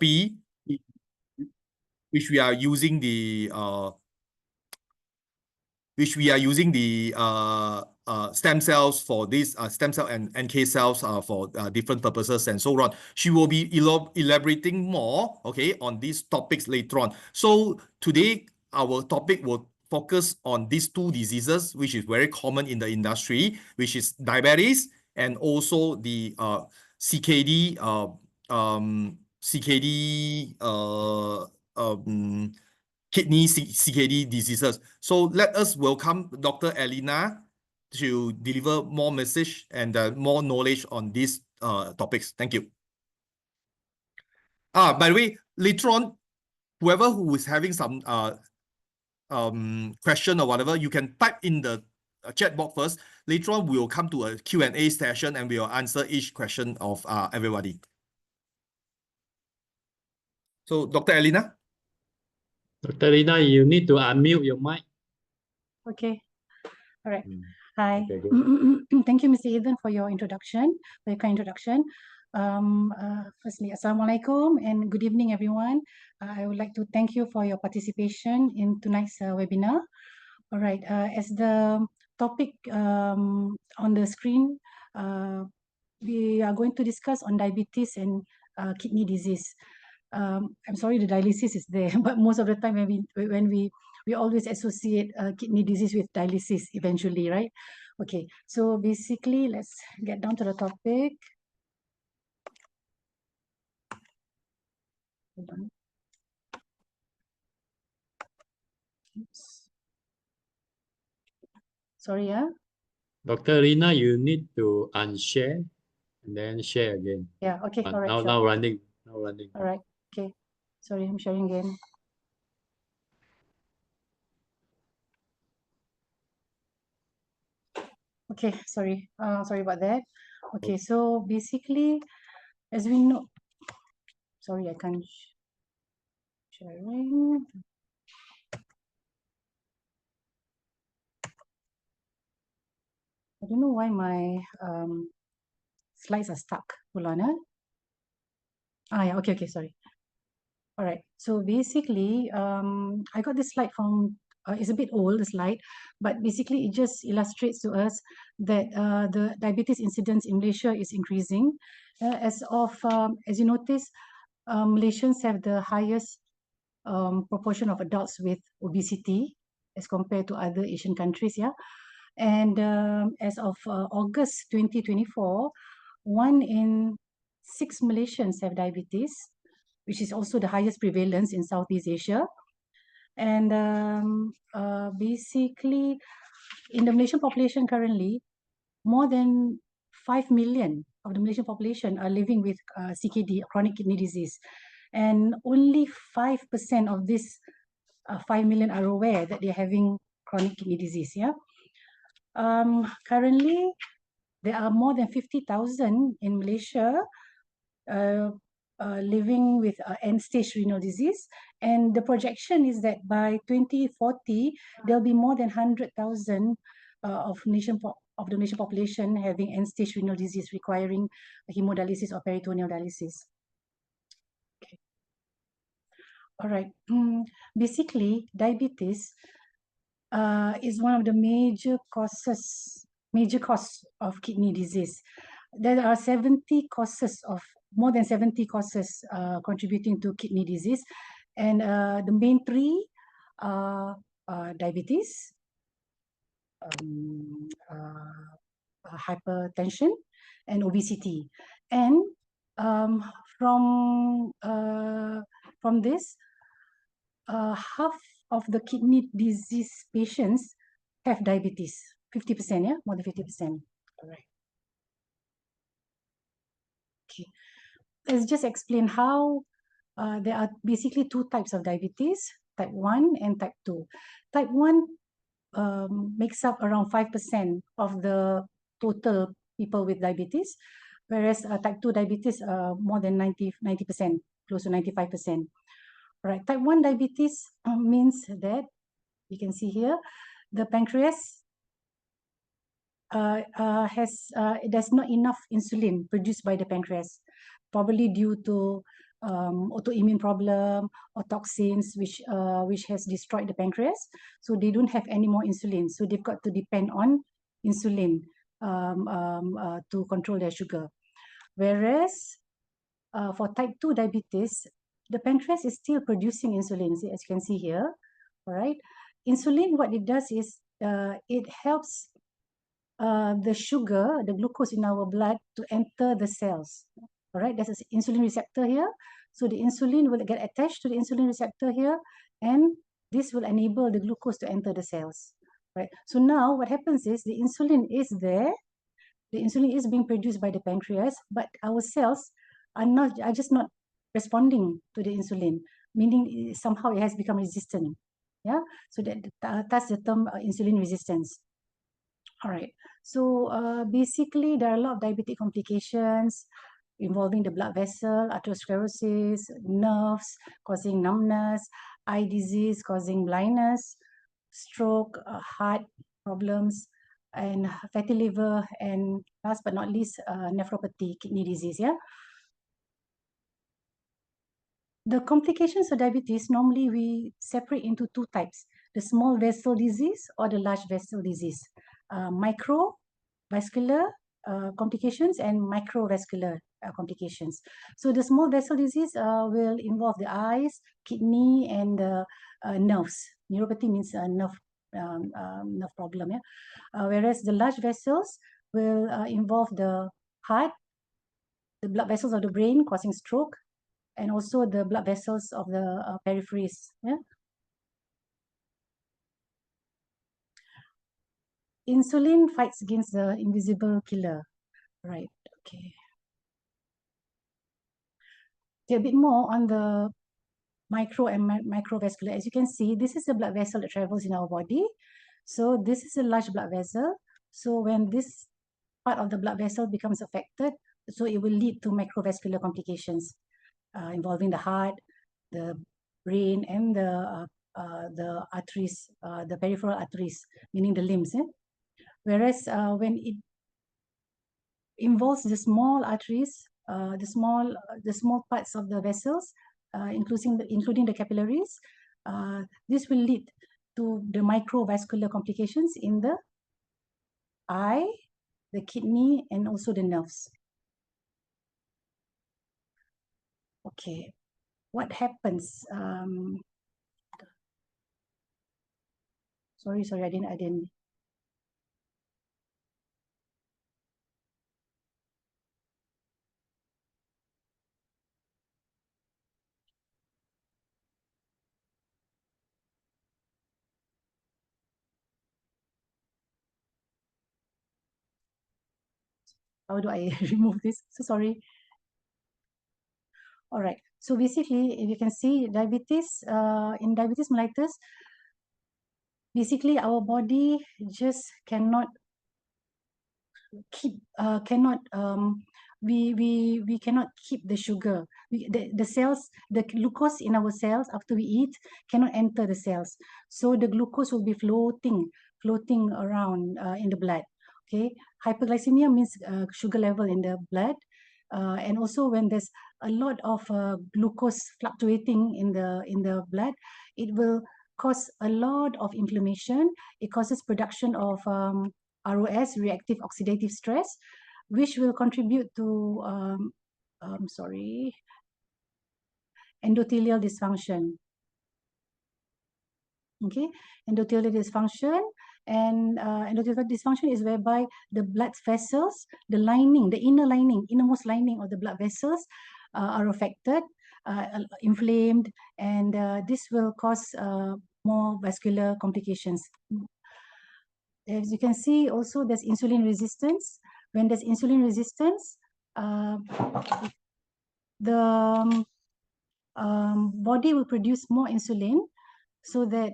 therapy, which we are using the stem cells for this stem cell and NK cells for different purposes and so on. She will be elaborating more, okay, on these topics later on. So today our topic will focus on these two diseases, which is very common in the industry, which is diabetes and also the CKD kidney CKD diseases. So let us welcome Dr. Elina to deliver more message and more knowledge on these topics. Thank you. By the way, later on, whoever who is having some question or whatever, you can type in the chat box first. Later on, we will come to a Q&A session and we will answer each question of everybody. So, Dr. Elina? Dr. Elina, you need to unmute your mic. Okay. All right. Hi. Okay, Thank you, Mr. Ethan, for your introduction, for your kind introduction. Firstly, Assalamualaikum and good evening, everyone. I would like to thank you for your participation in tonight's webinar. All right. As the topic on the screen, we are going to discuss on diabetes and kidney disease. I'm sorry, the dialysis is there, but most of the time when we always associate kidney disease with dialysis eventually, right? Okay, so basically, let's get down to the topic. Hold on. Oops. Sorry, yeah. Dr. Elina, you need to unshare and then share again. Yeah, okay, all right. Now, sure. now running. Now running. All right, okay. Sorry, I'm sharing again. Okay, sorry. Sorry about that. Okay, so basically, as we know, sorry, I can't sharing. I don't know why my slides are stuck. Hold on, yeah, okay, sorry. All right, so basically, I got this slide from, it's a bit old, the slide, but basically it just illustrates to us that the diabetes incidence in Malaysia is increasing. As you notice, Malaysians have the highest proportion of adults with obesity as compared to other Asian countries, yeah. And as of August 2024, 1 in 6 Malaysians have diabetes, which is also the highest prevalence in Southeast Asia. And basically, in the Malaysian population currently, more than 5 million of the Malaysian population are living with CKD, chronic kidney disease. And only 5% of this 5 million are aware that they're having chronic kidney disease, yeah. Currently, there are more than 50,000 in Malaysia living with end-stage renal disease, and the projection is that by 2040 there'll be more than 100,000 of the nation population having end-stage renal disease requiring hemodialysis or peritoneal dialysis. Okay. All right. Basically, diabetes is one of the major causes of kidney disease. There are more than 70 causes contributing to kidney disease, and the main three are diabetes, hypertension, and obesity. And from this, half of the kidney disease patients have diabetes. 50%, yeah, more than 50%. All right. Okay. Let's just explain how there are basically two types of diabetes, type 1 and type 2. Type 1 makes up around 5% of the total people with diabetes, whereas type 2 diabetes more than 90%, close to 95%. All right, type 1 diabetes means that, you can see here, the pancreas there's not enough insulin produced by the pancreas, probably due to autoimmune problem or toxins which has destroyed the pancreas. So they don't have any more insulin. So they've got to depend on insulin to control their sugar. Whereas for type 2 diabetes, the pancreas is still producing insulin, as you can see here. All right. Insulin, what it does is it helps the sugar, the glucose in our blood to enter the cells. All right, there's an insulin receptor here. So the insulin will get attached to the insulin receptor here, and this will enable the glucose to enter the cells. Right. So now what happens is the insulin is there, the insulin is being produced by the pancreas, but our cells are just not responding to the insulin, meaning somehow it has become resistant. Yeah, so that's the term insulin resistance. All right. So basically, there are a lot of diabetic complications involving the blood vessel, atherosclerosis, nerves causing numbness, eye disease causing blindness, stroke, heart problems, and fatty liver, and last but not least, nephropathy, kidney disease. Yeah. The complications of diabetes, normally we separate into two types: the small vessel disease or the large vessel disease. Microvascular complications and microvascular complications. So the small vessel disease will involve the eyes, kidney, and the nerves. Neuropathy means nerve problem. Yeah? Whereas the large vessels will involve the heart, the blood vessels of the brain causing stroke, and also the blood vessels of the peripheries. Yeah? Insulin fights against the invisible killer. Right, okay. A bit more on the micro and microvascular. As you can see, this is a blood vessel that travels in our body. So this is a large blood vessel. So when this part of the blood vessel becomes affected, so it will lead to microvascular complications involving the heart, the brain, and the arteries, the peripheral arteries, meaning the limbs. Whereas when it involves the small arteries, the small parts of the vessels, including the capillaries, this will lead to the microvascular complications in the eye, the kidney, and also the nerves. Okay, what happens? Sorry, I didn't. How do I remove this? So sorry. All right. So basically, if you can see diabetes, in diabetes mellitus, basically our body just cannot keep we cannot keep the sugar. The cells, the glucose in our cells after we eat cannot enter the cells. So the glucose will be floating around in the blood. Okay, hyperglycemia means sugar level in the blood, and also when there's a lot of glucose fluctuating in the blood, it will cause a lot of inflammation. It causes production of ROS, reactive oxidative stress, which will contribute to endothelial dysfunction. Okay, endothelial dysfunction, and endothelial dysfunction is whereby the blood vessels, the innermost lining of the blood vessels are affected, inflamed, and this will cause more vascular complications. As you can see, also there's insulin resistance. When there's insulin resistance, the body will produce more insulin so that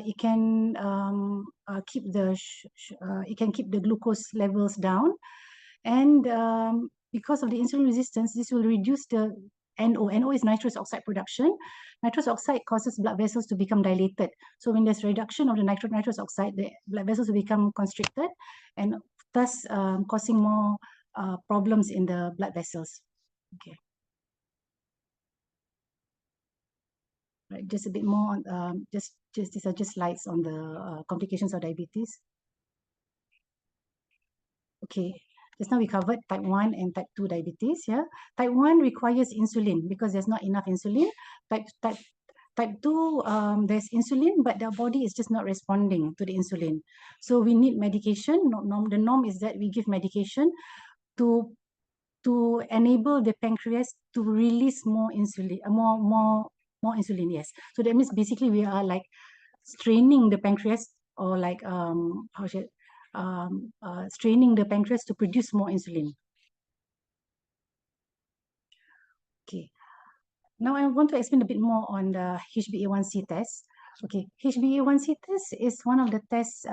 it can keep the glucose levels down, and because of the insulin resistance, this will reduce the NO. NO is nitrous oxide production. Nitrous oxide causes blood vessels to become dilated. So when there's reduction of the nitrous oxide, the blood vessels will become constricted, and thus causing more problems in the blood vessels. Okay. Right, just a bit more on just these are just slides on the complications of diabetes. Okay, just now we covered type 1 and type 2 diabetes. Yeah, type 1 requires insulin because there's not enough insulin. Type 2, there's insulin, but the body is just not responding to the insulin. So we need medication. The norm is that we give medication to enable the pancreas to release more insulin, more insulin. Yes. So that means basically we are like straining the pancreas, or like straining the pancreas to produce more insulin. Okay. Now I want to explain a bit more on the HbA1c test. Okay, HbA1c test is one of the tests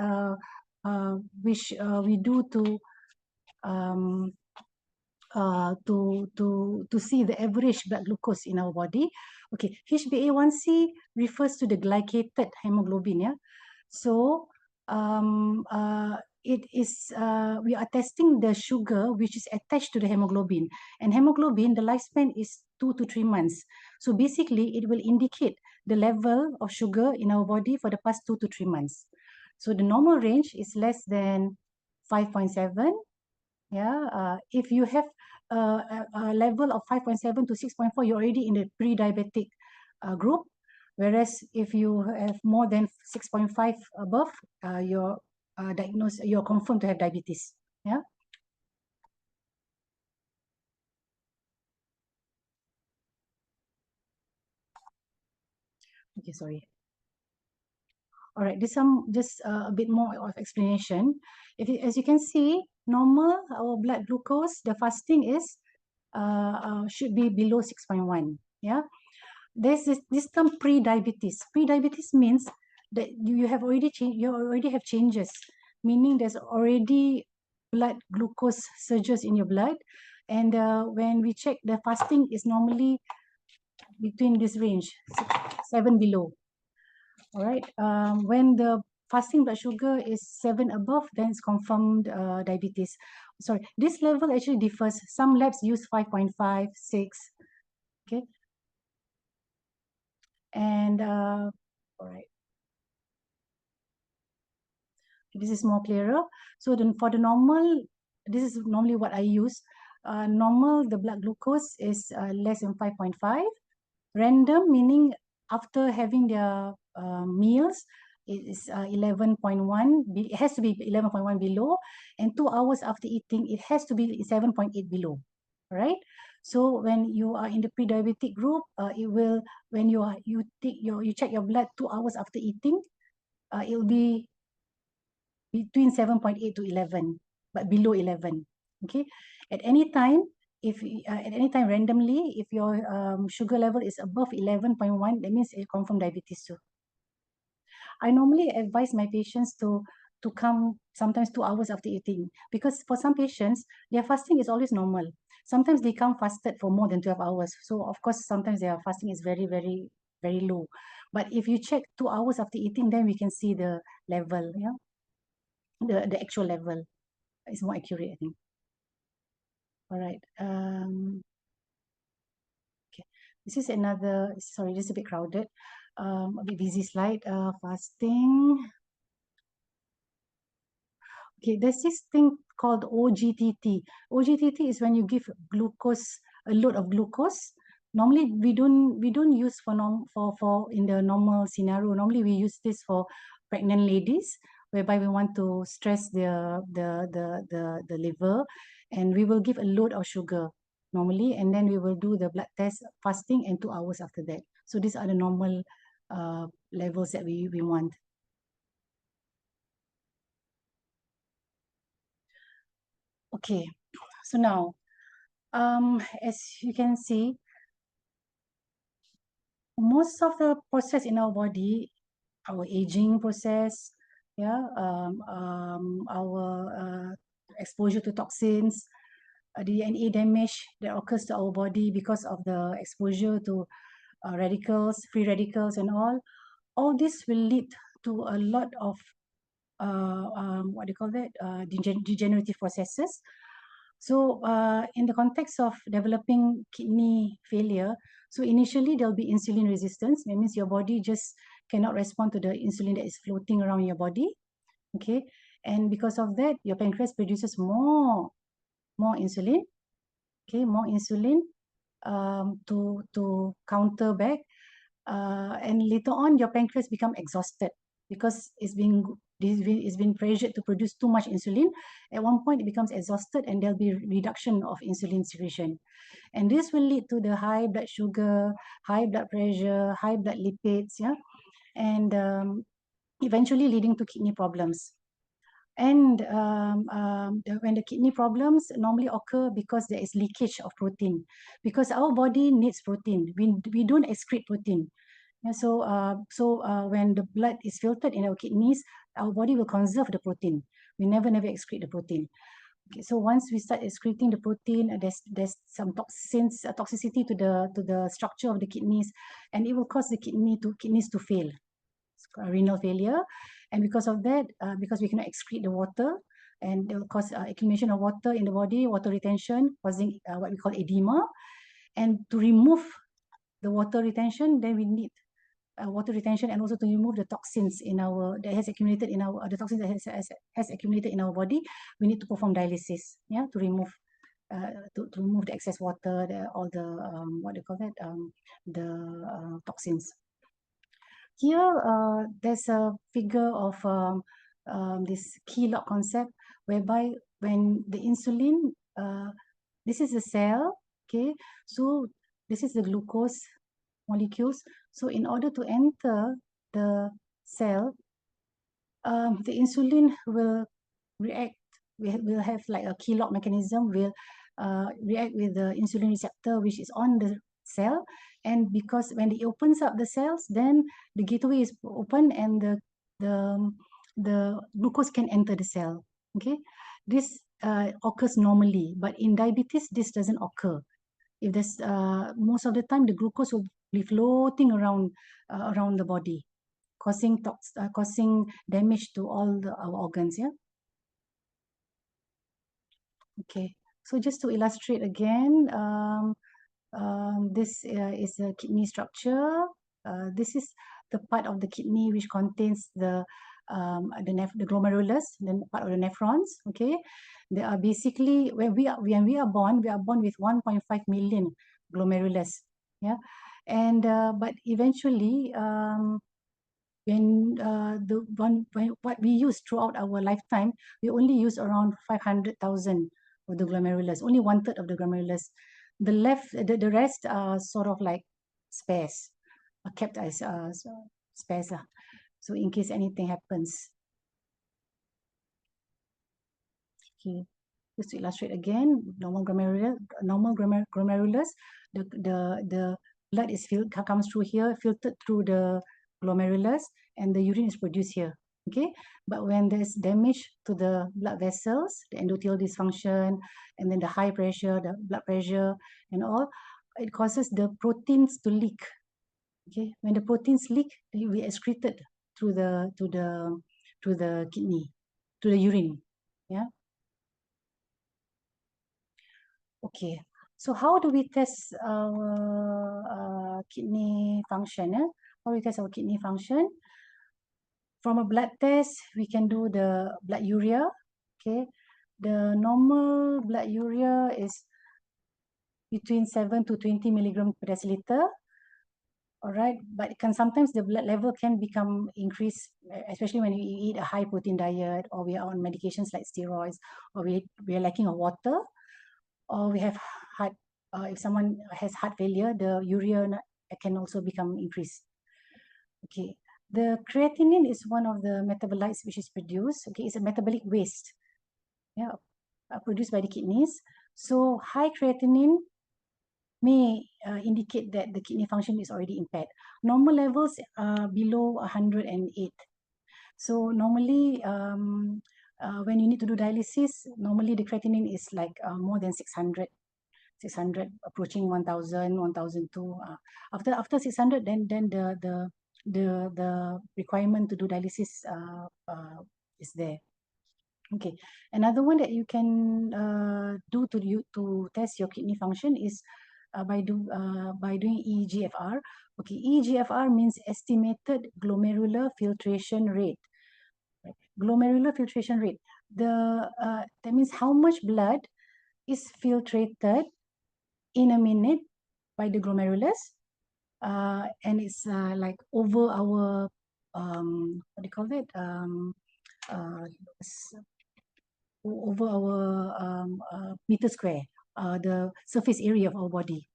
which we do to see the average blood glucose in our body. Okay, HbA1c refers to the glycated hemoglobin. Yeah, so it is we are testing the sugar which is attached to the hemoglobin, and hemoglobin, the lifespan is 2 to 3 months. So basically it will indicate the level of sugar in our body for the past 2 to 3 months. So the normal range is less than 5.7. Yeah, if you have a level of 5.7 to 6.4, you're already in the pre-diabetic group. Whereas if you have more than 6.5 above, you're diagnosed, you're confirmed to have diabetes. Yeah. Okay, sorry. All right, this some just a bit more of explanation. As you can see, normal our blood glucose, the fasting is should be below 6.1. Yeah. There's this term pre-diabetes. Pre-diabetes means that you have already changed, you already have changes, meaning there's already blood glucose surges in your blood. And when we check, the fasting is normally between this range, 7 below. All right. When the fasting blood sugar is 7 above, then it's confirmed diabetes. Sorry, this level actually differs. Some labs use 5.5, 6. Okay. And all right, this is more clearer. So then for the normal, this is normally what I use. Normal, the blood glucose is less than 5.5. Random, meaning after having their meals, it is 11.1. It has to be 11.1 below, and 2 hours after eating, it has to be 7.8 below. All right. So when you are in the pre-diabetic group, it will, when you check your blood 2 hours after eating, it will be between 7.8 to 11, but below 11. Okay. At any time, if at any time randomly, if your sugar level is above 11.1, that means it confirmed diabetes too. I normally advise my patients to come sometimes 2 hours after eating, because for some patients, their fasting is always normal. Sometimes they come fasted for more than 12 hours. So of course, sometimes their fasting is very, very, very low. But if you check 2 hours after eating, then we can see the level, yeah, the actual level is more accurate, I think. All right. Okay. This is another, sorry, this is a bit crowded. A bit busy slide. Fasting. Okay, there's this thing called OGTT. OGTT is when you give glucose, a load of glucose. Normally, we don't use for in the normal scenario. Normally, we use this for pregnant ladies, whereby we want to stress the liver, and we will give a load of sugar normally, and then we will do the blood test fasting and 2 hours after that. So these are the normal levels that we want. Okay, so now, as you can see, most of the process in our body, our aging process, yeah, our exposure to toxins, DNA damage that occurs to our body because of the exposure to radicals, free radicals and all this will lead to a lot of what do you call that, degenerative processes. So in the context of developing kidney failure, so initially there'll be insulin resistance. That means your body just cannot respond to the insulin that is floating around your body. Okay, and because of that, your pancreas produces more insulin. Okay, more insulin to counter back, and later on your pancreas become exhausted because it's been pressured to produce too much insulin. At one point it becomes exhausted and there'll be reduction of insulin secretion, and this will lead to the high blood sugar, high blood pressure, high blood lipids, yeah, and eventually leading to kidney problems. And when the kidney problems normally occur because there is leakage of protein, because our body needs protein. We don't excrete protein. Yeah, so when the blood is filtered in our kidneys, our body will conserve the protein. We never excrete the protein. Okay, so once we start excreting the protein, there's some toxicity to the structure of the kidneys, and it will cause the kidneys to fail, renal failure. And because of that, because we cannot excrete the water, and it will cause accumulation of water in the body, water retention, causing what we call edema. And to remove the water retention, then we need water retention, and also to remove the toxins that has accumulated in our has accumulated in our body. We need to perform dialysis, yeah, to remove to remove the excess water, all the what do you call that, the toxins. Here, there's a figure of this key lock concept, whereby when the insulin, this is a cell, okay, so this is the glucose molecules. So in order to enter the cell, the insulin will react. We'll have like a key lock mechanism, will react with the insulin receptor which is on the cell, and because when it opens up the cells, then the gateway is open and the glucose can enter the cell. Okay, this occurs normally, but in diabetes this doesn't occur. If there's most of the time the glucose will be floating around the body, causing damage to all our organs. Yeah. Okay, so just to illustrate again, this is a kidney structure. This is the part of the kidney which contains the glomerulus, the part of the nephrons. Okay, they are basically, when we are born with 1.5 million glomerulus. Yeah, and but eventually, what we use throughout our lifetime, we only use around 500,000 of the glomerulus, only 1/3 of the glomerulus. The rest are sort of like spares, are kept as spares. So in case anything happens. Okay, just to illustrate again, normal glomerulus, the blood comes through here, filtered through the glomerulus, and the urine is produced here. Okay, but when there's damage to the blood vessels, the endothelial dysfunction, and then the high pressure, the blood pressure, and all, it causes the proteins to leak. Okay, when the proteins leak, they will be excreted through the kidney, to the urine. Yeah. Okay, so how do we test our kidney function? How do we test our kidney function? From a blood test, we can do the blood urea. Okay, the normal blood urea is between 7 to 20 milligram per deciliter. All right, but sometimes the blood level can become increased, especially when you eat a high protein diet, or we are on medications like steroids, or we are lacking of water, or we have heart. If someone has heart failure, the urea can also become increased. Okay, the creatinine is one of the metabolites which is produced. Okay, it's a metabolic waste, yeah, produced by the kidneys. So high creatinine may indicate that the kidney function is already impaired. Normal levels are below 108. So normally, when you need to do dialysis, normally the creatinine is like more than 600, approaching 1,000, 1,002. After 600, then the requirement to do dialysis is there. Okay, another one that you can do to test your kidney function is by doing EGFR. Okay, EGFR means estimated glomerular filtration rate. Right? Glomerular filtration rate. That means how much blood is filtrated in a minute by the glomerulus, and it's like over our what do you call it? Over our meter square, the surface area of our body.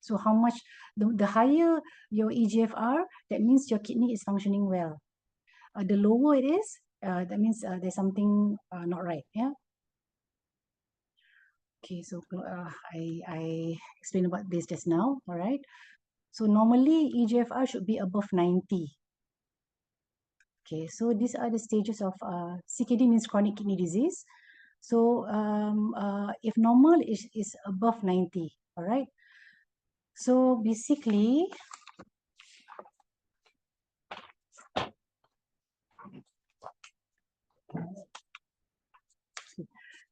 So how much, the higher your EGFR, that means your kidney is functioning well. The lower it is, that means there's something not right. Yeah. Okay, so I explained about this just now. All right. So normally EGFR should be above 90. Okay, so these are the stages of CKD, means chronic kidney disease. So if normal is above 90, all right. So basically,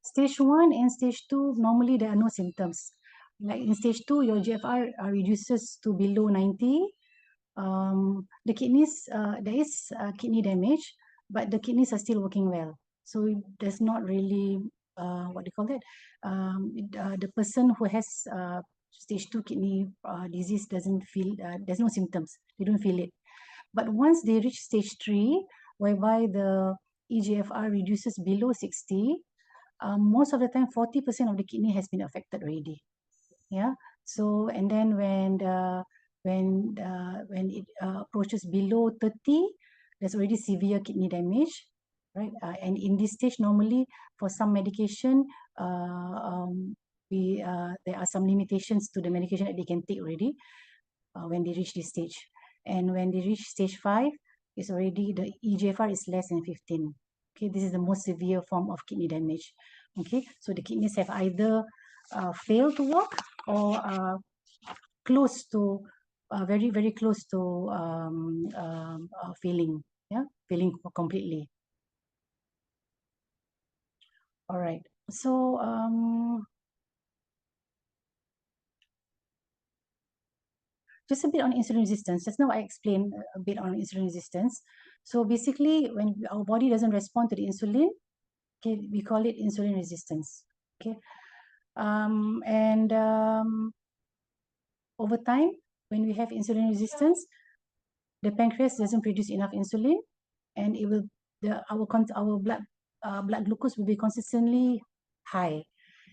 stage 1 and stage 2, normally there are no symptoms. Like in stage 2, your GFR reduces to below 90. The kidneys, there is kidney damage, but the kidneys are still working well. So there's not really, what do you call it? The person who has stage 2 kidney disease doesn't feel, there's no symptoms. They don't feel it. But once they reach stage 3, whereby the EGFR reduces below 60, most of the time 40% of the kidney has been affected already. Yeah. So and then when it approaches below 30, there's already severe kidney damage, right? And in this stage, normally for some medication, there are some limitations to the medication that they can take already when they reach this stage. And when they reach stage 5, it's already, the EGFR is less than 15. Okay, this is the most severe form of kidney damage. Okay, so the kidneys have either failed to work or close to, very, very close to failing, yeah, failing completely. All right, so just a bit on insulin resistance. Just now I explained a bit on insulin resistance. So basically, when our body doesn't respond to the insulin, okay, we call it insulin resistance. Okay, and over time, when we have insulin resistance, the pancreas doesn't produce enough insulin, and it will our blood glucose will be consistently high,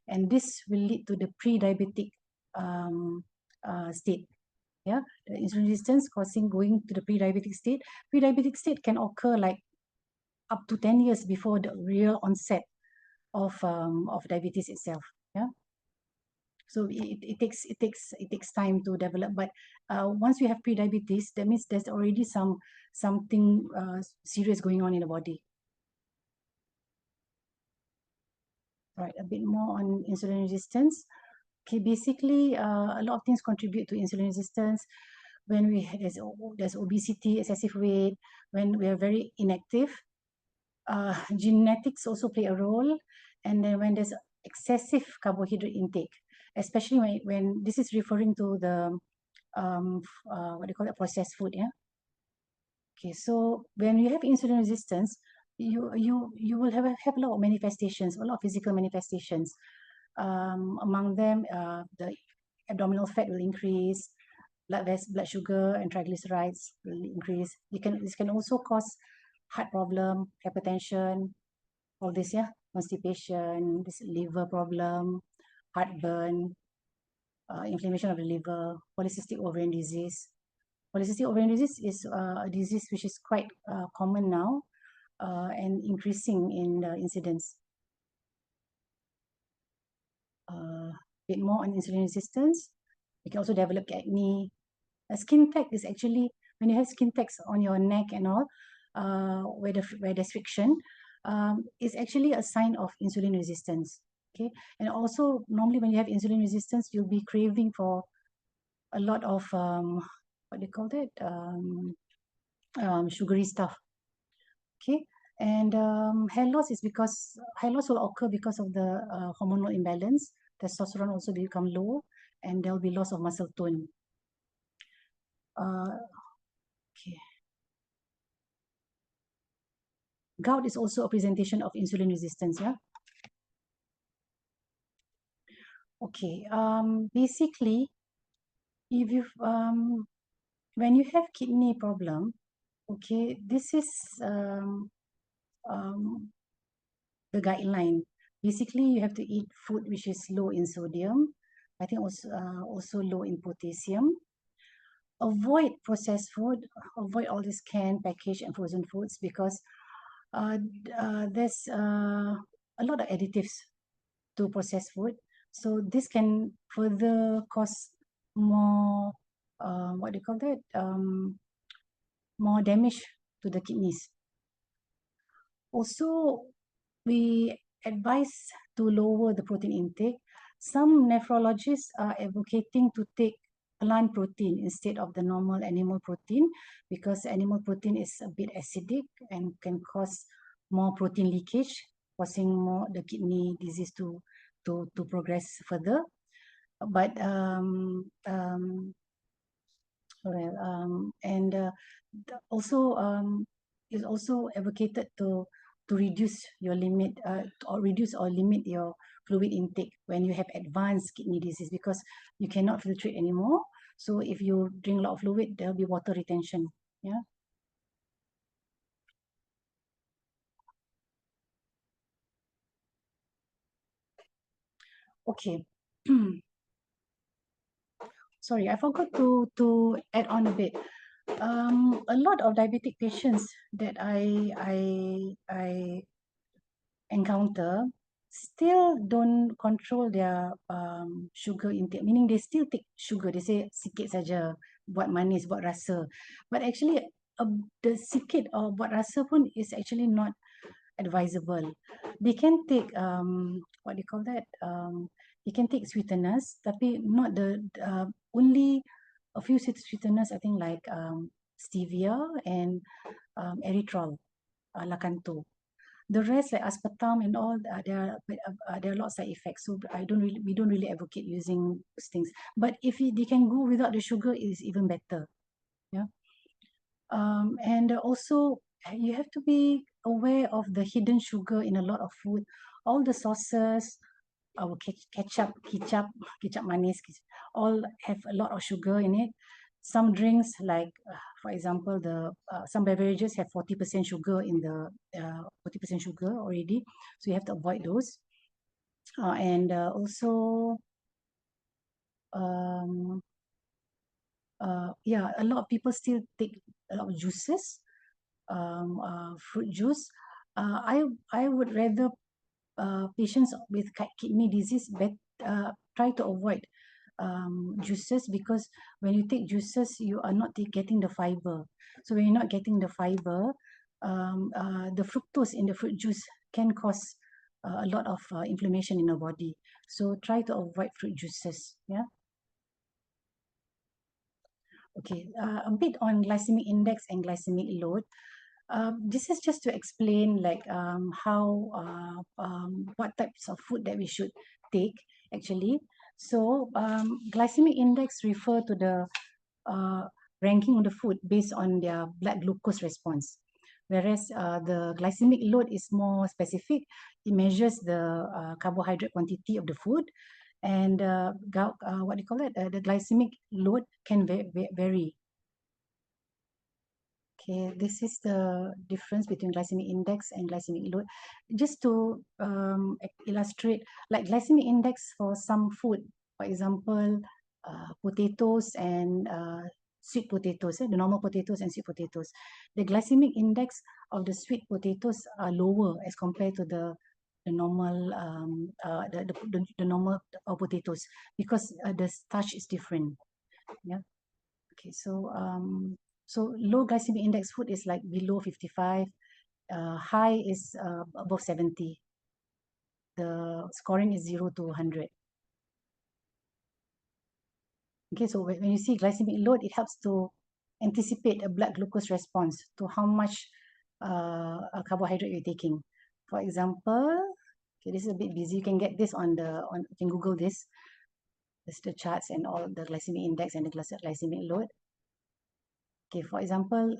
and this will lead to the pre-diabetic state. Yeah, the insulin resistance causing going to the pre-diabetic state. Pre-diabetic state can occur like up to 10 years before the real onset of diabetes itself. Yeah. So it takes time to develop, but once you have pre-diabetes, that means there's already something serious going on in the body. Right, a bit more on insulin resistance. Okay, basically, a lot of things contribute to insulin resistance. When there's obesity, excessive weight, when we are very inactive, genetics also play a role, and then when there's excessive carbohydrate intake, especially when this is referring to the what do you call it, processed food. Yeah. Okay, so when you have insulin resistance, you will have a lot of manifestations, a lot of physical manifestations. Among them, the abdominal fat will increase, blood sugar and triglycerides will increase. This can also cause heart problem, hypertension, all this, yeah, constipation, this liver problem, heartburn, inflammation of the liver, polycystic ovarian disease. Polycystic ovarian disease is a disease which is quite common now and increasing in the incidence. Bit more on insulin resistance. You can also develop acne. A skin tag is actually, when you have skin tags on your neck and all, where there's friction, is actually a sign of insulin resistance. Okay, and also normally when you have insulin resistance, you'll be craving for a lot of what do you call it, sugary stuff. Okay, And hair loss is because hair loss will occur because of the hormonal imbalance. Testosterone also become low, and there will be loss of muscle tone. Okay. Gout is also a presentation of insulin resistance, yeah. Okay. Basically, if you when you have kidney problem, okay, this is the guideline. Basically, you have to eat food which is low in sodium. I think also low in potassium. Avoid processed food. Avoid all these canned, packaged, and frozen foods because there's a lot of additives to processed food. So this can further cause more what do you call that? More damage to the kidneys. Also, we advise to lower the protein intake. Some nephrologists are advocating to take plant protein instead of the normal animal protein because animal protein is a bit acidic and can cause more protein leakage, causing more the kidney disease to progress further. But also is also advocated to reduce your limit or reduce or limit your fluid intake when you have advanced kidney disease because you cannot filtrate anymore. So if you drink a lot of fluid, there will be water retention. Yeah. Okay. Sorry, I forgot to add on a bit. A lot of diabetic patients that I encounter still don't control their sugar intake, meaning they still take sugar. They say sikit saja, buat manis, buat rasa. But actually, the sikit or buat rasa pun is actually not advisable. They can take what do you call that? They can take sweeteners, tapi not the only a few sweeteners. I think like stevia and erythritol, lakanto. The rest like aspartame and all, there are lots of side effects. So we don't really advocate using those things. But if they can go without the sugar, it is even better. Yeah. And also you have to be aware of the hidden sugar in a lot of food. All the sauces, our ketchup manis, all have a lot of sugar in it. Some drinks like, for example, some beverages have 40% sugar in the 40% sugar already, so you have to avoid those. And also, yeah, a lot of people still take a lot of juices, fruit juice. I would rather patients with kidney disease try to avoid juices because when you take juices, you are not getting the fiber. So when you're not getting the fiber, the fructose in the fruit juice can cause a lot of inflammation in the body. So try to avoid fruit juices. Yeah. Okay, a bit on glycemic index and glycemic load. This is just to explain like what types of food that we should take actually. So glycemic index refer to the ranking of the food based on their blood glucose response, whereas the glycemic load is more specific. It measures the carbohydrate quantity of the food, and what do you call it? The glycemic load can vary. Okay, this is the difference between glycemic index and glycemic load. Just to illustrate, like glycemic index for some food, for example, potatoes and sweet potatoes, the normal potatoes and sweet potatoes. The glycemic index of the sweet potatoes are lower as compared to the normal the normal potatoes because the starch is different. Yeah. Okay, so low glycemic index food is like below 55. High is above 70. The scoring is 0 to 100. Okay, so when you see glycemic load, it helps to anticipate a blood glucose response to how much carbohydrate you're taking. For example, okay, this is a bit busy. You can get this you can Google this. This is the charts and all the glycemic index and the glycemic load. Okay, for example,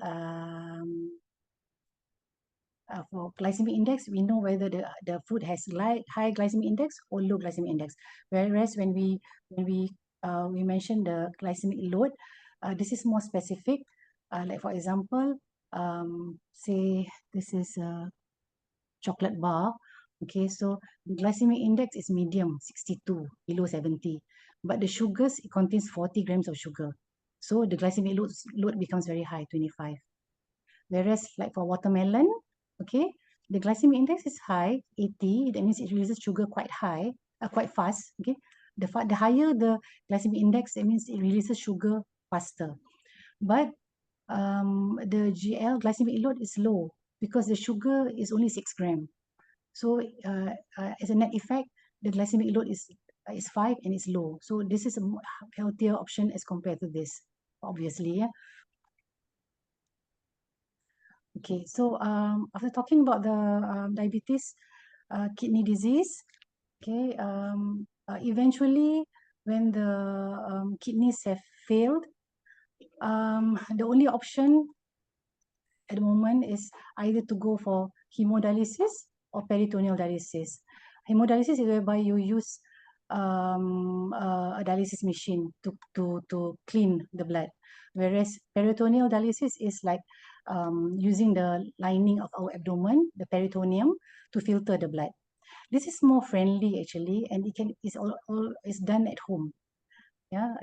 for glycemic index, we know whether the food has high glycemic index or low glycemic index. Whereas when we mention the glycemic load, this is more specific. Like for example, say this is a chocolate bar. Okay, so the glycemic index is medium, 62, below 70. But the sugars, it contains 40 grams of sugar. So the glycemic load becomes very high, 25. Whereas like for watermelon, okay, the glycemic index is high, 80. That means it releases sugar quite high, quite fast. Okay, the higher the glycemic index, that means it releases sugar faster. But the GL glycemic load is low because the sugar is only 6 grams. So as a net effect, the glycemic load is 5 and it's low. So this is a healthier option as compared to this, obviously. Yeah. Okay, so after talking about the diabetes, kidney disease, okay, eventually when the kidneys have failed, the only option at the moment is either to go for hemodialysis or peritoneal dialysis. Hemodialysis is whereby you use a dialysis machine to clean the blood, whereas peritoneal dialysis is like using the lining of our abdomen, the peritoneum, to filter the blood. This is more friendly actually, and it's done at home. Yeah,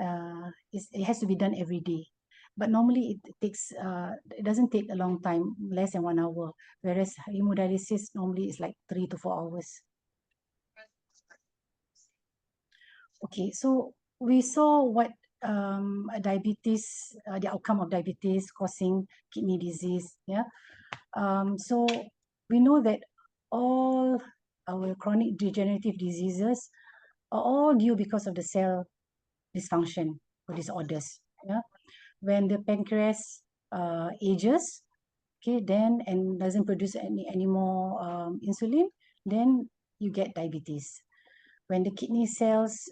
it has to be done every day. But normally it doesn't take a long time, less than 1 hour, whereas hemodialysis normally is like 3 to 4 hours. Okay, so we saw what diabetes, the outcome of diabetes causing kidney disease. Yeah, so we know that all our chronic degenerative diseases are all due because of the cell dysfunction or disorders. Yeah, when the pancreas ages, okay, then and doesn't produce any more insulin, then you get diabetes. When the kidney cells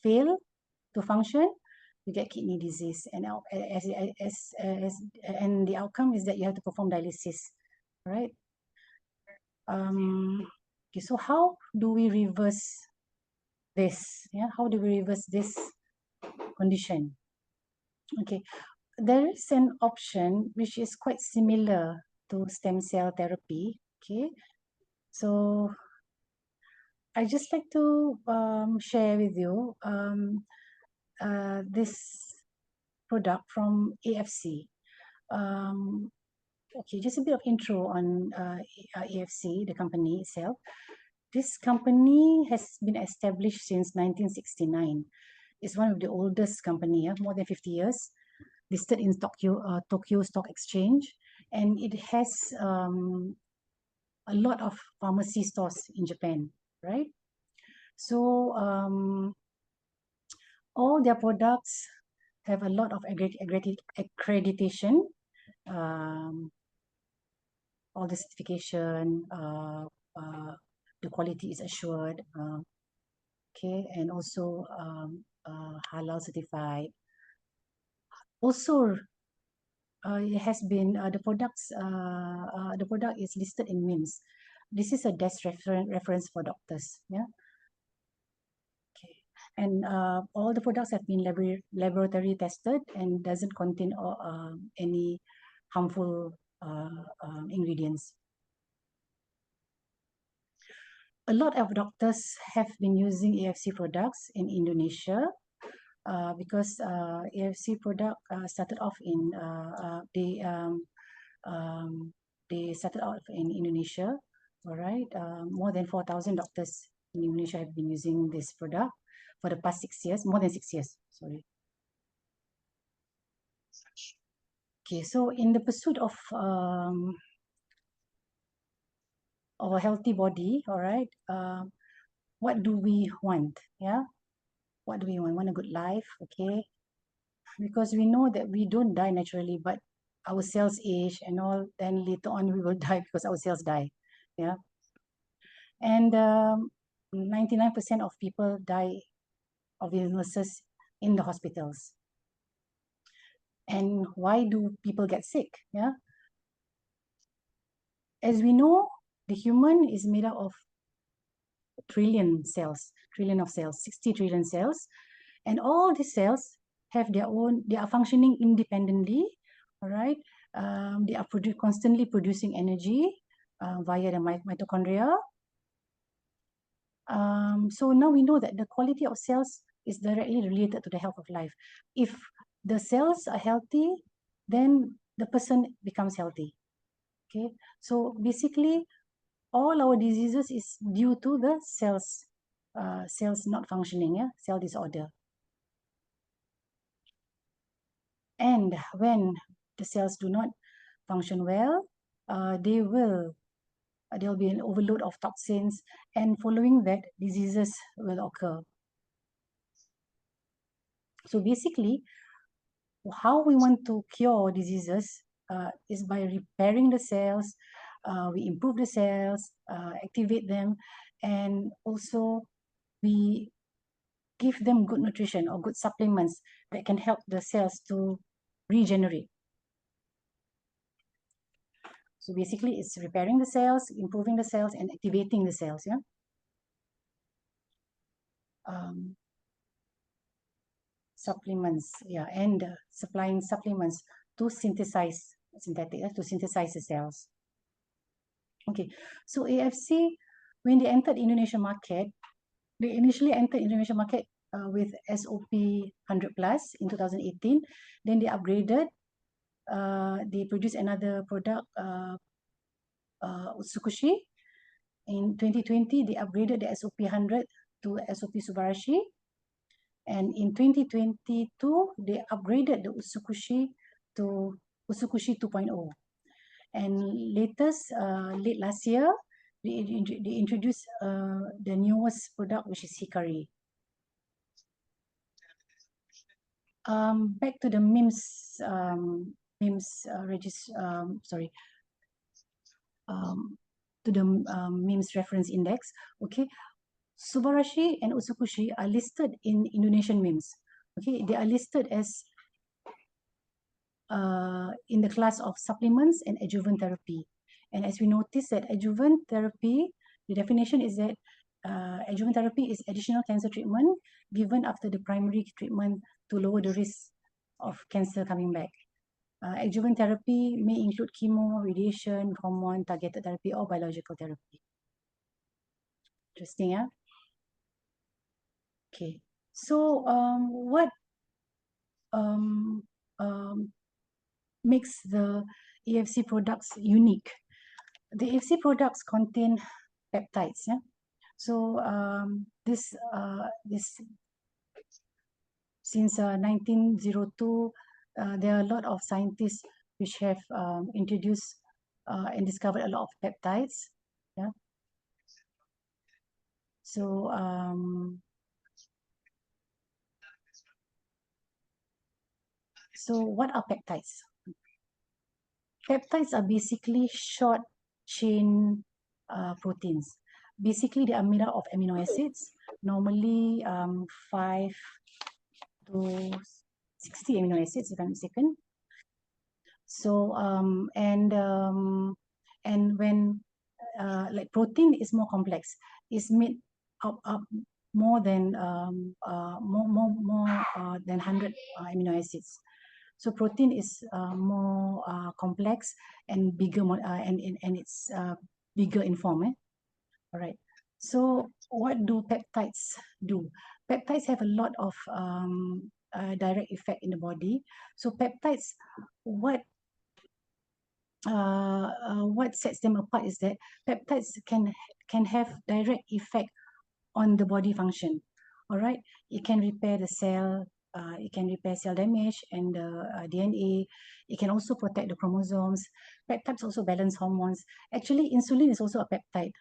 fail to function, you get kidney disease, and and the outcome is that you have to perform dialysis, right? Okay, so how do we reverse this? Yeah, how do we reverse this condition? Okay, there is an option which is quite similar to stem cell therapy. Okay, so I just like to share with you this product from AFC. Okay, just a bit of intro on AFC, the company itself. This company has been established since 1969. It's one of the oldest company, more than 50 years, listed in Tokyo Stock Exchange, and it has a lot of pharmacy stores in Japan, right? So all their products have a lot of accreditation, all the certification, the quality is assured, okay, and also halal certified. Also, it has been the product is listed in MIMS. This is a desk reference for doctors. Yeah. Okay. And all the products have been laboratory tested and doesn't contain any harmful ingredients. A lot of doctors have been using AFC products in Indonesia because AFC product started off in they started off in Indonesia. All right, more than 4,000 doctors in Indonesia have been using this product for the past 6 years, more than 6 years. Sorry. Okay, so in the pursuit of a healthy body, all right, what do we want? Yeah, what do we want? Want a good life, okay? Because we know that we don't die naturally, but our cells age and all, then later on we will die because our cells die. Yeah. And 99% of people die of illnesses in the hospitals. And why do people get sick? Yeah. As we know, the human is made up of trillion of cells, 60 trillion cells. And all these cells have their own, they are functioning independently, all right? They are constantly producing energy via the mitochondria. So now we know that the quality of cells is directly related to the health of life. If the cells are healthy, then the person becomes healthy. Okay, so basically all our diseases is due to the cells not functioning, yeah, cell disorder. And when the cells do not function well, there will be an overload of toxins, and following that, diseases will occur. So basically, how we want to cure diseases is by repairing the cells. We improve the cells, activate them, and also we give them good nutrition or good supplements that can help the cells to regenerate. So basically, it's repairing the cells, improving the cells, and activating the cells. Yeah. Supplements, yeah, and supplying supplements to synthesize the cells. Okay, so AFC, when they entered Indonesian market, they initially entered Indonesian market with SOP 100 plus in 2018. Then they upgraded. They produced another product, Utsukushi. In 2020, they upgraded the SOP 100 to SOP Subarashi. And in 2022, they upgraded the Utsukushi to Utsukushi 2.0. And late last year, they introduced the newest product, which is Hikari. Back to the MIMS to the MIMS reference index. Okay, Subarashi and Utsukushi are listed in Indonesian MIMS. Okay, they are listed as in the class of supplements and adjuvant therapy. And as we notice that adjuvant therapy, the definition is that adjuvant therapy is additional cancer treatment given after the primary treatment to lower the risk of cancer coming back. Adjuvant therapy may include chemo, radiation, hormone, targeted therapy, or biological therapy. Interesting, yeah? Okay, so what makes the AFC products unique? The AFC products contain peptides, yeah? So this since 1902, there are a lot of scientists which have introduced and discovered a lot of peptides. Yeah. So what are peptides? Peptides are basically short chain proteins. Basically, they are made up of amino acids, normally 5 to 60 amino acids, if I'm mistaken. So and when like protein is more complex, it's made up more than 100 amino acids. So protein is more complex and bigger, and it's bigger in form. All right. So what do peptides do? Peptides have a lot of direct effect in the body. So peptides, what sets them apart is that peptides can have direct effect on the body function. All right, it can repair the cell. It can repair cell damage and the DNA. It can also protect the chromosomes. Peptides also balance hormones. Actually, insulin is also a peptide,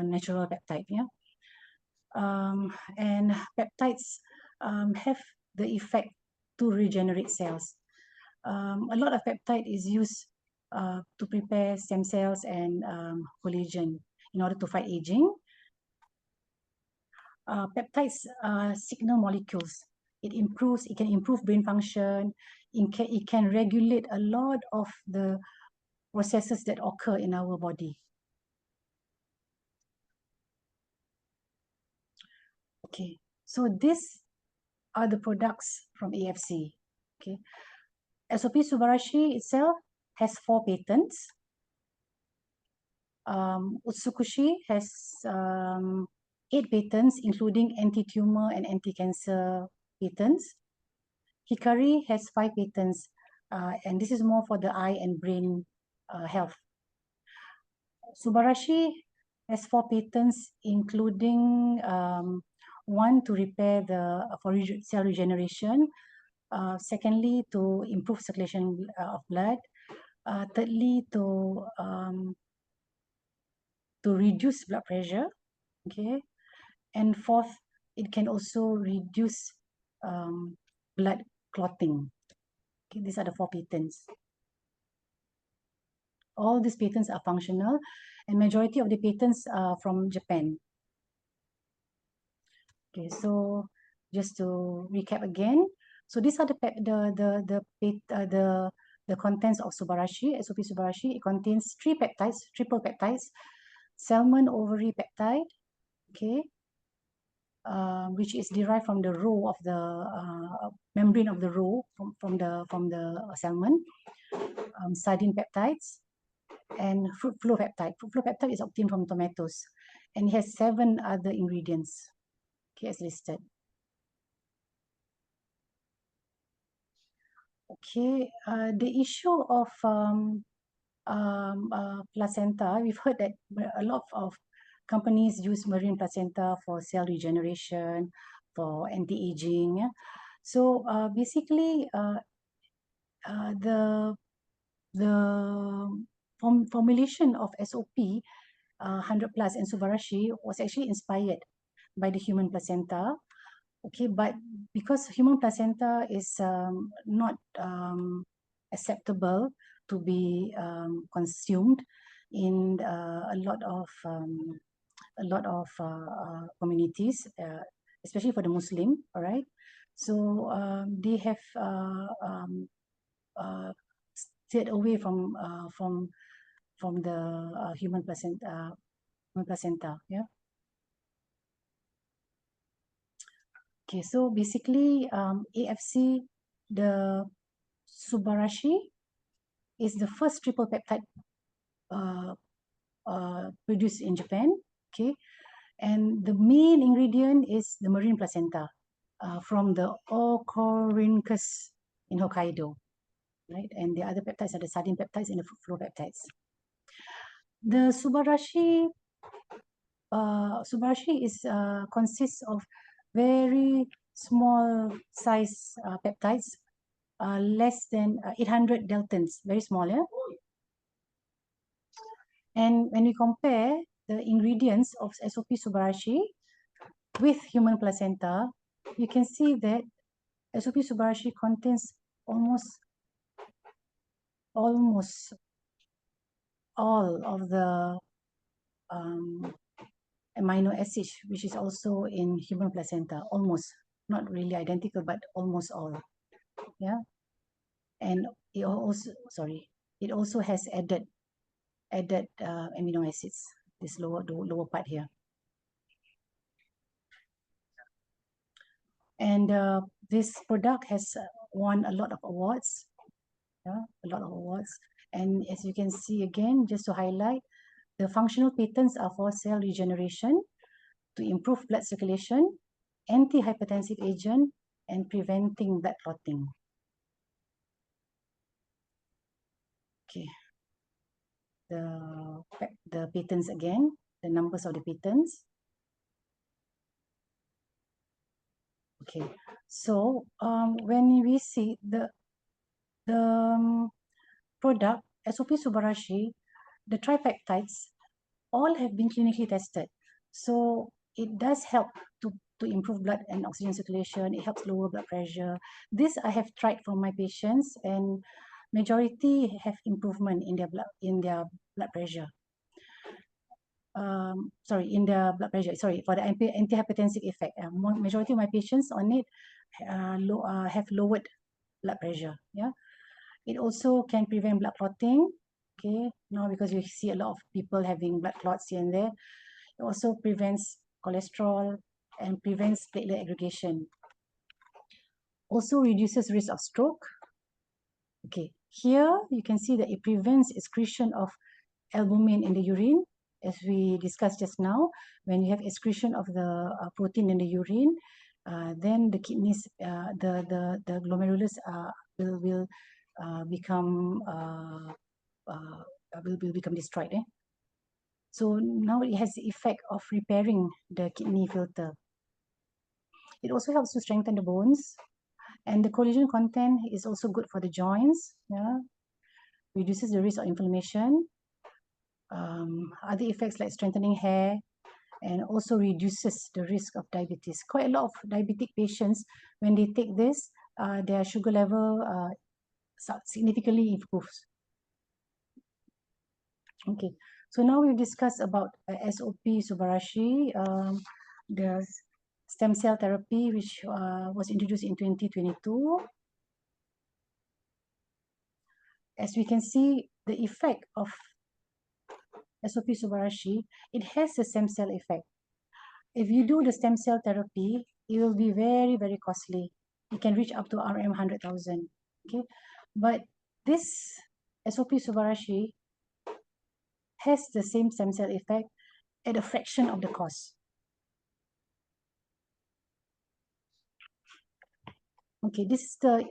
natural peptide. Yeah. And peptides have the effect to regenerate cells. A lot of peptide is used to prepare stem cells and collagen in order to fight aging. Peptides are signal molecules. It can improve brain function. It can regulate a lot of the processes that occur in our body. Okay, so these are the products from AFC. Okay, SOP Subarashi itself has 4 patents. Utsukushi has 8 patents, including anti-tumor and anti-cancer patents. Hikari has 5 patents, and this is more for the eye and brain health. Subarashi has 4 patents, including 1 to repair for cell regeneration, secondly to improve circulation of blood, thirdly to reduce blood pressure, okay, and fourth, it can also reduce blood clotting. Okay, these are the 4 patents. All these patents are functional, and majority of the patents are from Japan. Okay, so just to recap again, so these are the contents of Subarashi, SOP Subarashi. It contains 3 peptides, triple peptides, salmon ovary peptide, okay, which is derived from the roe of the membrane of the roe from the salmon, sardine peptides, and fruit flow peptide. Fruit flow peptide is obtained from tomatoes, and it has 7 other ingredients, okay, as listed. Okay, the issue of placenta, we've heard that a lot of companies use marine placenta for cell regeneration, for anti-aging. Yeah? So basically, the formulation of SOP 100 plus and Subarashi was actually inspired by the human placenta. Okay, but because human placenta is not acceptable to be consumed in a lot of communities, especially for the Muslim, all right? So they have stayed away from the human placenta, yeah. Okay, so basically, AFC, the Subarashi, is the first triple peptide produced in Japan. Okay, and the main ingredient is the marine placenta from the Orcorhynchus in Hokkaido, right? And the other peptides are the sardine peptides and the fruit flow peptides. The Subarashi is consists of very small size peptides, less than 800 daltons, very small, yeah? And when we compare the ingredients of SOP Subarashi with human placenta, you can see that SOP Subarashi contains almost all of the amino acids, which is also in human placenta, almost, not really identical, but almost all, yeah. And it also has added amino acids, this the lower part here. And this product has won a lot of awards, yeah, a lot of awards. And as you can see again, just to highlight, the functional patents are for cell regeneration, to improve blood circulation, anti-hypertensive agent, and preventing blood clotting. Okay, the patents again, the numbers of the patents. Okay, so when we see the product SOP Subarashi, the tripeptides all have been clinically tested, so it does help to to improve blood and oxygen circulation. It helps lower blood pressure. This I have tried for my patients, and majority have improvement in their blood pressure. In the blood pressure. Sorry, for the antihypertensive effect. Majority of my patients on it have lowered blood pressure. Yeah, it also can prevent blood clotting. Okay, now because you see a lot of people having blood clots here and there. It also prevents cholesterol and prevents platelet aggregation. Also reduces risk of stroke. Okay, here you can see that it prevents excretion of albumin in the urine, as we discussed just now. When you have excretion of the protein in the urine, then the kidneys, the glomerulus will become destroyed. So now it has the effect of repairing the kidney filter. It also helps to strengthen the bones, and the collagen content is also good for the joints. Yeah, reduces the risk of inflammation. Other effects like strengthening hair, and also reduces the risk of diabetes. Quite a lot of diabetic patients, when they take this, their sugar level significantly improves. Okay, so now we've discussed about SOP Subarashi, the stem cell therapy, which was introduced in 2022. As we can see, the effect of SOP Subarashi, it has a stem cell effect. If you do the stem cell therapy, it will be very, very costly. It can reach up to RM 100,000. Okay, but this SOP Subarashi has the same stem cell effect at a fraction of the cost. Okay, this is the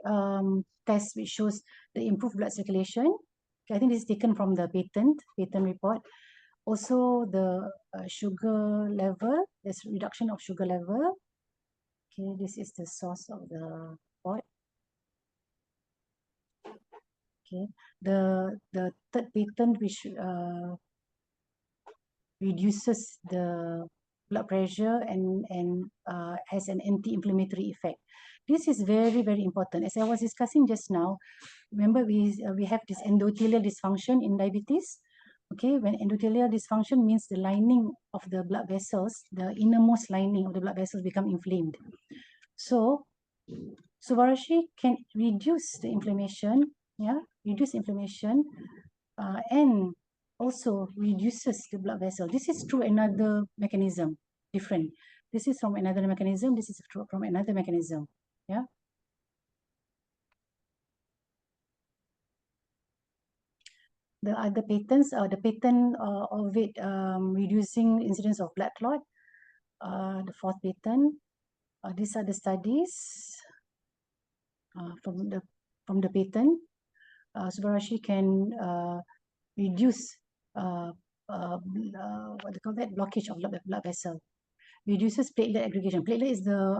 test which shows the improved blood circulation. Okay, I think this is taken from the patent report. Also the sugar level, there's reduction of sugar level. Okay, this is the source of the report. Okay, the third patent which reduces the blood pressure and has an anti-inflammatory effect. This is very, very important. As I was discussing just now, remember we have this endothelial dysfunction in diabetes. Okay, when endothelial dysfunction means the lining of the blood vessels, the innermost lining of the blood vessels become inflamed. So Subarashi can reduce the inflammation, reduce inflammation, and also reduces the blood vessel. This is through another mechanism, different. This is from another mechanism. This is from another mechanism. Yeah. The other patents, the patent of it reducing incidence of blood clot, the fourth patent. These are the studies from the patent. Subarashi can reduce what they call that, blockage of the blood vessel. Reduces platelet aggregation. Platelet is the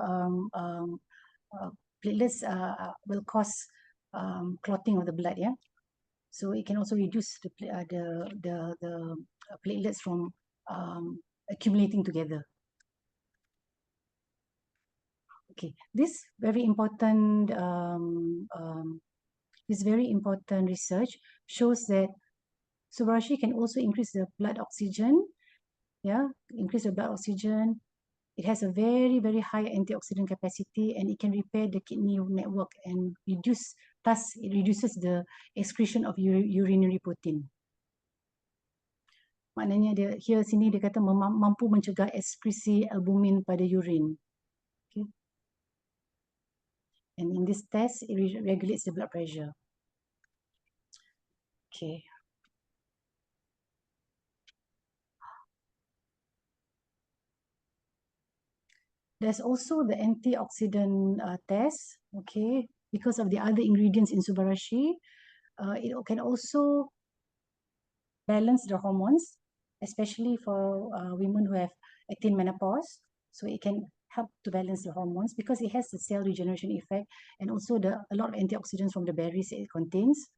platelets will cause clotting of the blood. Yeah. So it can also reduce the platelets from accumulating together. Okay, this very important research shows that Subarashi can also increase the blood oxygen. Yeah, increase the blood oxygen. It has a very, very high antioxidant capacity, and it can repair the kidney network and thus it reduces the excretion of urinary protein. Maknanya sini dia kata mampu mencegah ekskresi albumin pada urine. Okay. And in this test, it regulates the blood pressure. Okay. There's also the antioxidant test, okay, because of the other ingredients in Subarashi. It can also balance the hormones, especially for women who have attained menopause. So it can help to balance the hormones because it has the cell regeneration effect and also a lot of antioxidants from the berries it contains.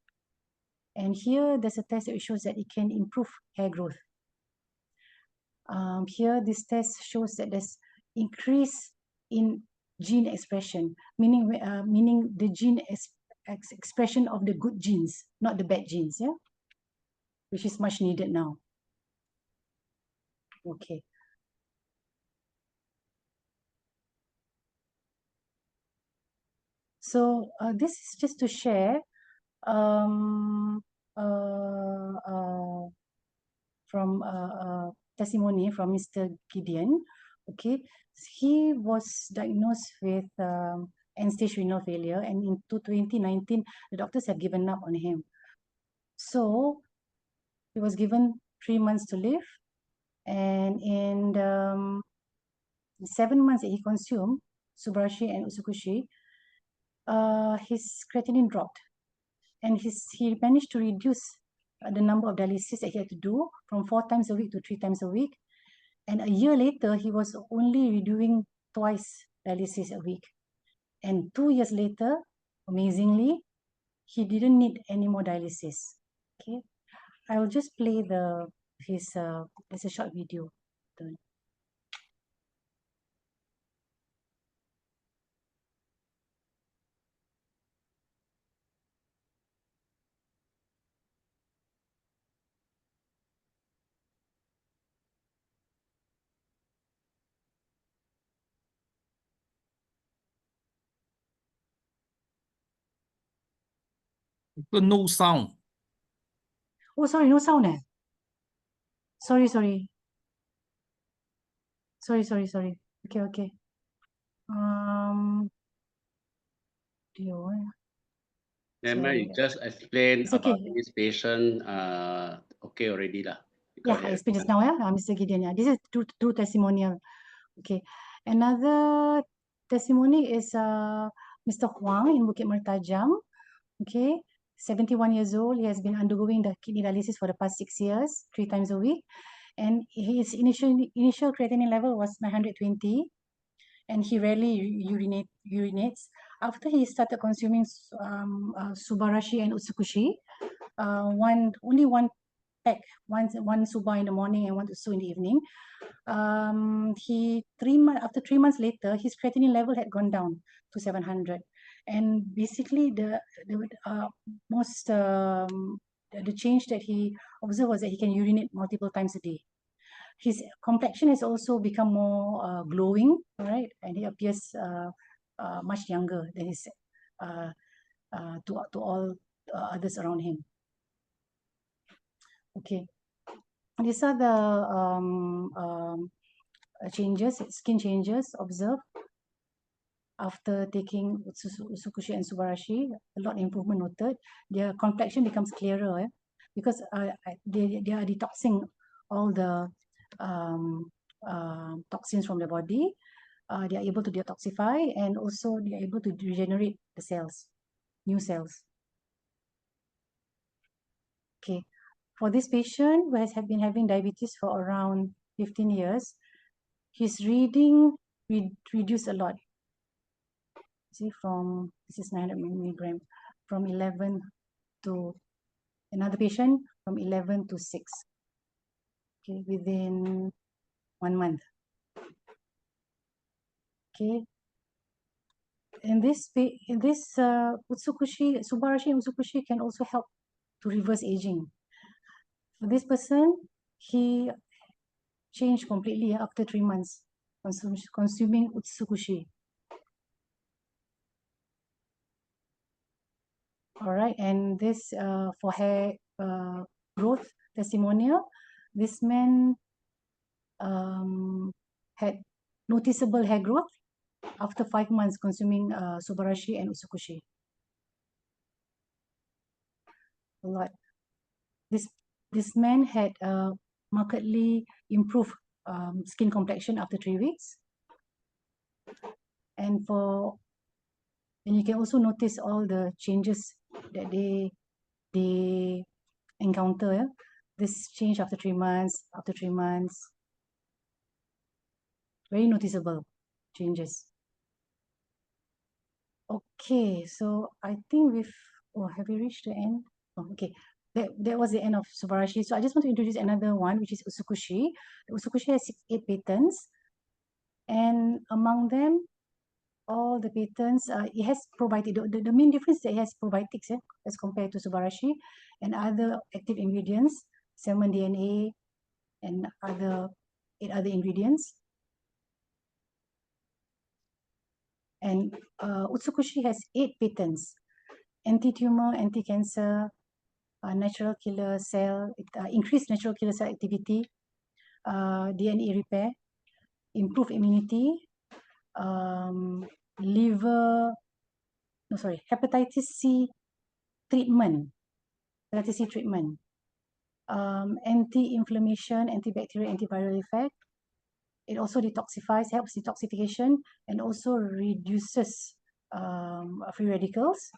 And here there's a test that shows that it can improve hair growth. Here this test shows that there's increased in gene expression, meaning the gene expression of the good genes, not the bad genes, yeah, which is much needed now. Okay. So this is just to share from testimony from Mr. Gideon. Okay, he was diagnosed with end-stage renal failure, and in 2019, the doctors had given up on him. So he was given 3 months to live, and in the 7 months that he consumed Subarashi and Usukushi, his creatinine dropped, and he managed to reduce the number of dialysis that he had to do from 4 times a week to 3 times a week. And a year later, he was only doing twice dialysis a week. And 2 years later, amazingly, he didn't need any more dialysis. Okay, I will just play there's a short video. No sound. Oh, sorry, no sound. Sorry. Sorry. Okay. Never mind, you Sorry. just explain It's about okay. this patient. Okay already lah. Yeah, I explained just now, Mr. Gideon. Yeah, this is true testimonial. Okay. Another testimony is Mr. Huang in Bukit Mertajam. Okay, 71 years old. He has been undergoing the kidney dialysis for the past 6 years, 3 times a week. And his initial creatinine level was 920, and he rarely urinates. After he started consuming Subarashi and Utsukushi, only one pack, one suba in the morning and one utsu in the evening. After 3 months later, his creatinine level had gone down to 700, and basically the change that he observed was that he can urinate multiple times a day. His complexion has also become more glowing, right? And he appears much younger than his to all others around him. Okay, these are the skin changes observed after taking Utsukushi and Subarashi. A lot of improvement noted. Their complexion becomes clearer because they are detoxing all the toxins from the body. They are able to detoxify, and also they are able to regenerate the cells, new cells. Okay, for this patient who has been having diabetes for around 15 years, his reading reduced a lot. See, this is 900 milligram, from 11 to another patient from 11 to 6. Okay, within 1 month. Okay, and Subarashi and Utsukushi can also help to reverse aging. For this person, he changed completely after 3 months consuming Utsukushi. All right, and this for hair growth testimonial, this man had noticeable hair growth after 5 months consuming Subarashi and Utsukushi. A lot. This man had markedly improved skin complexion after 3 weeks, and you can also notice all the changes that they encounter. Yeah? This change after 3 months, very noticeable changes. Okay, so I think have we reached the end? Oh, okay, that was the end of Subarashi. So I just want to introduce another one, which is Utsukushi. Utsukushi has 8 patents, and among them, all the patents, it has probiotic. The main difference is that it has probiotics as compared to Subarashi and other active ingredients, salmon DNA and 8 other ingredients. And Utsukushi has 8 patents: anti-tumor, anti-cancer, natural killer cell, increased natural killer cell activity, DNA repair, improve immunity, hepatitis C treatment, anti-inflammation, antibacterial, antiviral effect. It also detoxifies, helps detoxification, and also reduces free radicals.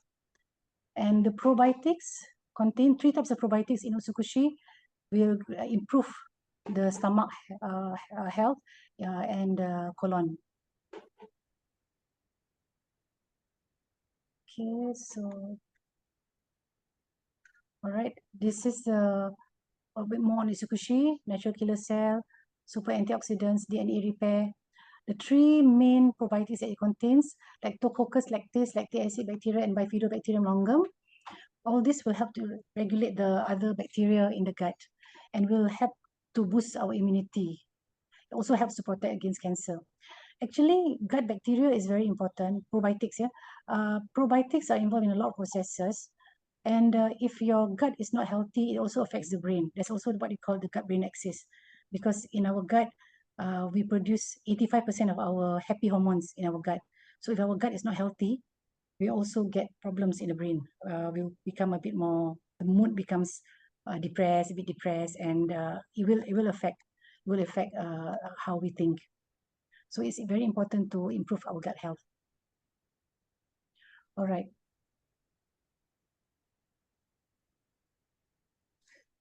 And the probiotics contain 3 types of probiotics in Utsukushi, will improve the stomach health and colon. Okay, so all right, this is a bit more on Utsukushi: natural killer cell, super antioxidants, DNA repair. The 3 main probiotics that it contains, Lactococcus lactase, lactic acid bacteria, and Bifidobacterium longum. All this will help to regulate the other bacteria in the gut and will help to boost our immunity. It also helps to protect against cancer. Actually, gut bacteria is very important. Probiotics, probiotics are involved in a lot of processes. And if your gut is not healthy, it also affects the brain. That's also what we call the gut-brain axis. Because in our gut, we produce 85% of our happy hormones in our gut. So if our gut is not healthy, we also get problems in the brain. We'll become a bit more, the mood becomes a bit depressed, and it will affect how we think. So it's very important to improve our gut health. All right.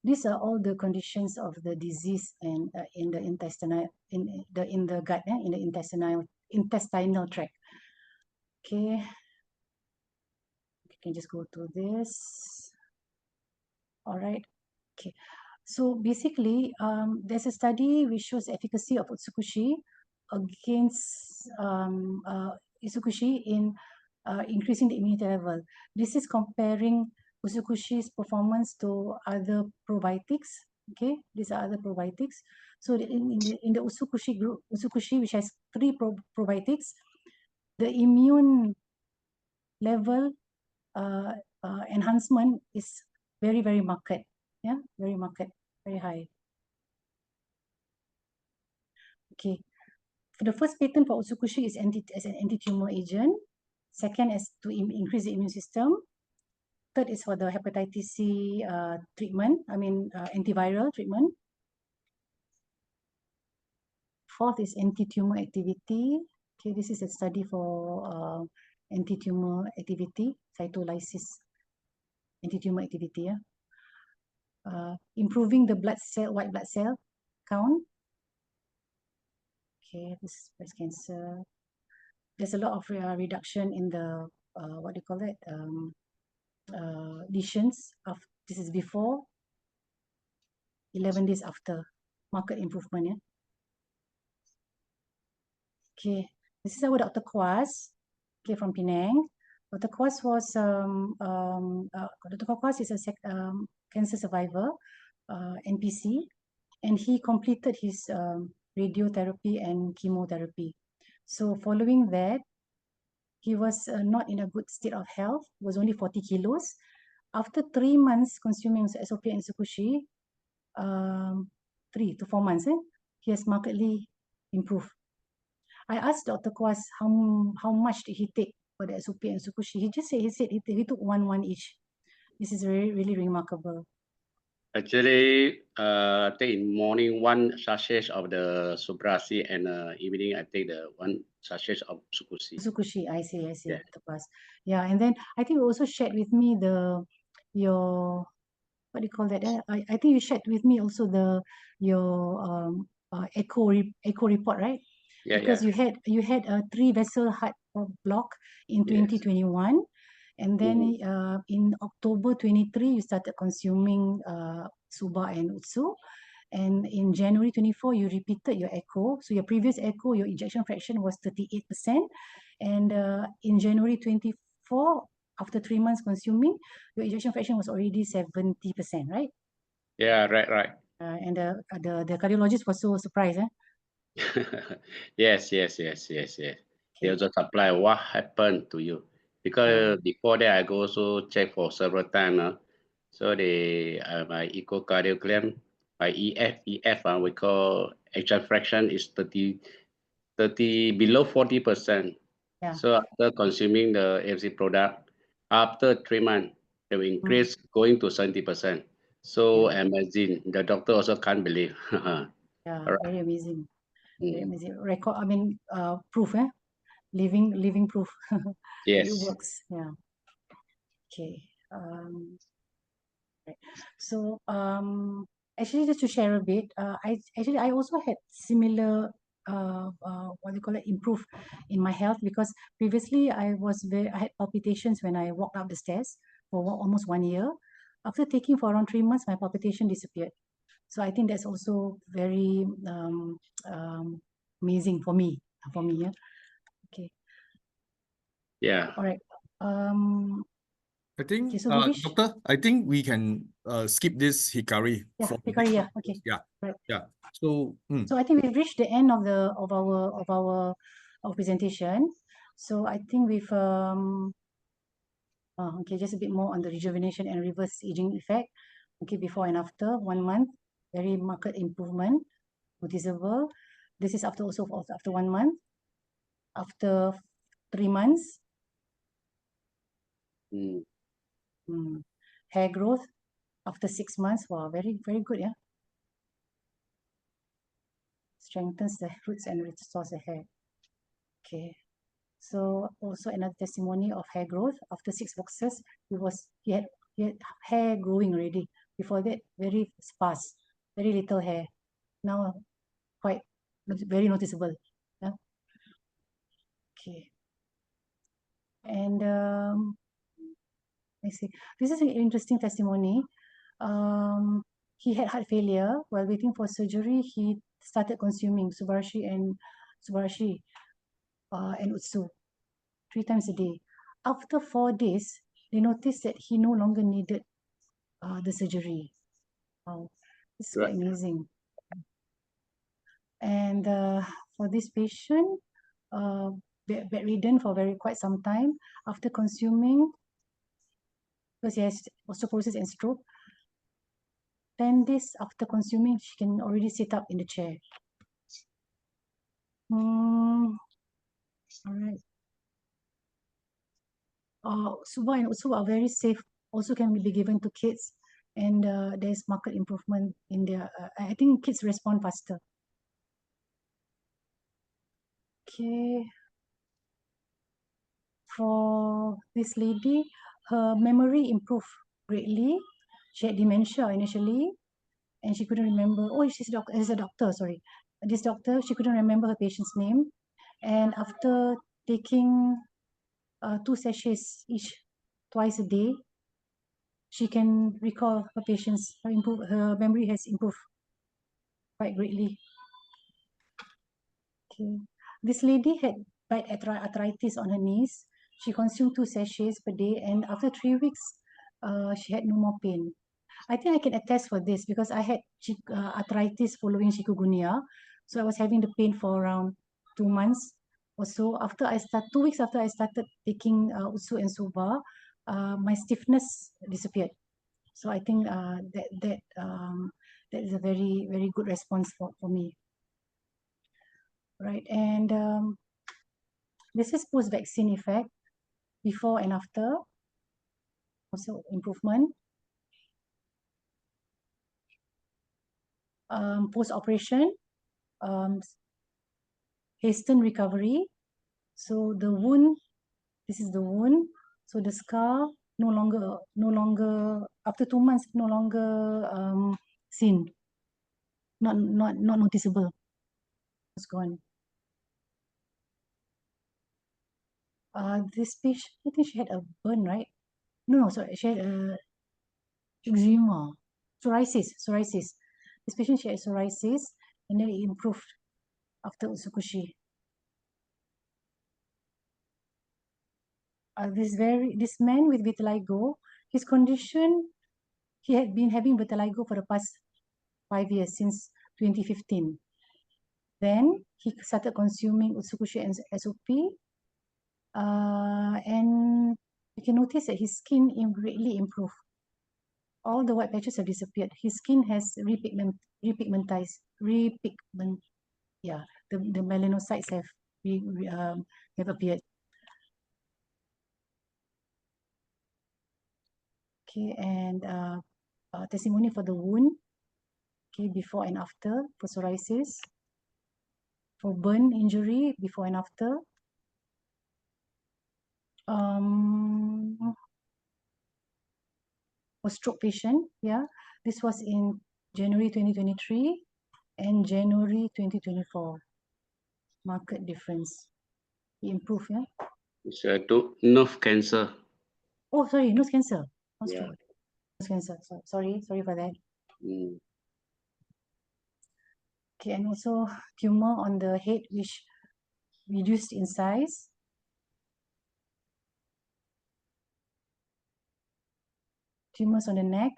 These are all the conditions of the disease and in the intestinal gut, in the intestinal tract. Okay. You can just go to this. All right. Okay. So basically, there's a study which shows efficacy of Utsukushi against Utsukushi in increasing the immunity level. This is comparing Utsukushi's performance to other probiotics. Okay, these are other probiotics. So in the Utsukushi group, Utsukushi, which has 3 probiotics, the immune level enhancement is very, very marked. Yeah, very marked, very high. Okay, for the first patent for Utsukushi is as an anti-tumor agent. Second is to increase the immune system. Third is for the hepatitis C treatment, antiviral treatment. Fourth is anti-tumor activity. Okay, this is a study for anti-tumor activity, cytolysis, anti-tumor activity. Improving the white blood cell count. Okay, this is breast cancer. There's a lot of reduction in the what do you call it? Lesions. This is before, 11 days after, marked improvement. Yeah. Okay, this is our Dr. Kwas. Okay, from Penang. Dr. Kwas was Dr. Kwas is a cancer survivor, NPC, and he completed his radiotherapy and chemotherapy. So following that, he was not in a good state of health, was only 40 kilos. After 3 months consuming SOP and Utsukushi, 3 to 4 months, he has markedly improved. I asked Dr. Kwas how much did he take for the SOP and Utsukushi. He just said he took one each. This is really remarkable. Actually, take in morning 1 sachet of the Subrasi, and evening I take the 1 sachet of Utsukushi. Utsukushi, I see, Yeah. Dr. Kwas. Yeah, and then I think you also shared with me your what do you call that? I think you shared with me also your echo report, right? Yeah, Because you had a 3 vessel heart block in 2021, and then in October 23 you started consuming Suba and Utsu, and in January 24 you repeated your echo. So your previous echo, your ejection fraction was 38%, And in January 24, after 3 months consuming, your ejection fraction was already 70%, right? Yeah, right. And the cardiologist was so surprised, eh? Yes. They Okay. also supply what happened to you. Because before that, I go also check for several times. So they my echocardiogram, my EF, we call ejection fraction is 30 below 40%. Yeah. So after consuming the AFC product, after 3 months, they will increase going to 70%. So amazing. The doctor also can't believe. Yeah, Alright. very amazing. Very Mm. amazing. Record, I mean, proof, eh? Living proof that it Yes. works. Yeah. Okay. Right. So, actually, just to share a bit, I also had similar, what do you call it, improve in my health, because previously I had palpitations when I walked up the stairs for almost 1 year. After taking for around 3 months, my palpitation disappeared. So I think that's also very amazing for me. Yeah. Okay. Yeah. All right. I think, Okay. So Vivish, doctor, I think we can skip this hikari yeah, for the Hikari, next yeah. one. Okay. Yeah, Right. yeah. So, So I think we've reached the end of our presentation. So I think we've okay, just a bit more on the rejuvenation and reverse aging effect. Okay, before and after 1 month, very marked improvement, noticeable. This is after 1 month. After 3 months, Mm. hair growth after 6 months. Wow, very good, yeah. Strengthens the roots and restores the hair. Okay. So also another testimony of hair growth after 6 boxes. He had hair growing already. Before that, very sparse, very little hair. Now quite very noticeable. Yeah. Okay. And I see. This is an interesting testimony. He had heart failure. While waiting for surgery, he started consuming Subarashi and Utsu 3 times a day. After 4 days, they noticed that he no longer needed the surgery. Wow, this is quite Right. amazing. And for this patient, bedridden for quite some time, after consuming, because he has osteoporosis and stroke, 10 days after consuming, she can already sit up in the chair. All right. Suba and Utsu are very safe, also can be given to kids, and there's marked improvement in their, I think kids respond faster. Okay. For this lady, her memory improved greatly. She had dementia initially, and she couldn't remember. Oh, she's a doctor, sorry. This doctor, she couldn't remember her patient's name. And after taking 2 sachets each twice a day, she can recall her patient's, her memory has improved quite greatly. Okay. This lady had bad arthritis on her knees. She consumed 2 sachets per day, and after 3 weeks, she had no more pain. I think I can attest for this because I had arthritis following chikungunya. So I was having the pain for around 2 months or so. 2 weeks after I started taking Utsu and Suba, my stiffness disappeared. So I think that is a very good response for me. Right, and this is post-vaccine effect, before and after, also improvement. Post-operation, hasten recovery. So the wound, this is the wound. So the scar no longer after 2 months, no longer seen, not noticeable. It's gone. This patient, I think she had a burn, right? No, sorry, she had a eczema, psoriasis. This patient, she had psoriasis, and then it improved after Utsukushi. this man with vitiligo, his condition, he had been having vitiligo for the past 5 years, since 2015. Then he started consuming Utsukushi and SOP, and you can notice that his skin greatly improved. All the white patches have disappeared. His skin has repigmentized. Yeah, the melanocytes have appeared. Okay, and testimony for the wound. Okay, before and after for psoriasis. For burn injury, before and after. For stroke patient, yeah, this was in January 2023 and January 2024. Market difference. He improved, yeah. It's nerve cancer. Oh, sorry, nose cancer. Not Yeah. stroke. Nose cancer. Sorry for that. Mm. Okay, and also tumor on the head which reduced in size. Tumors on the neck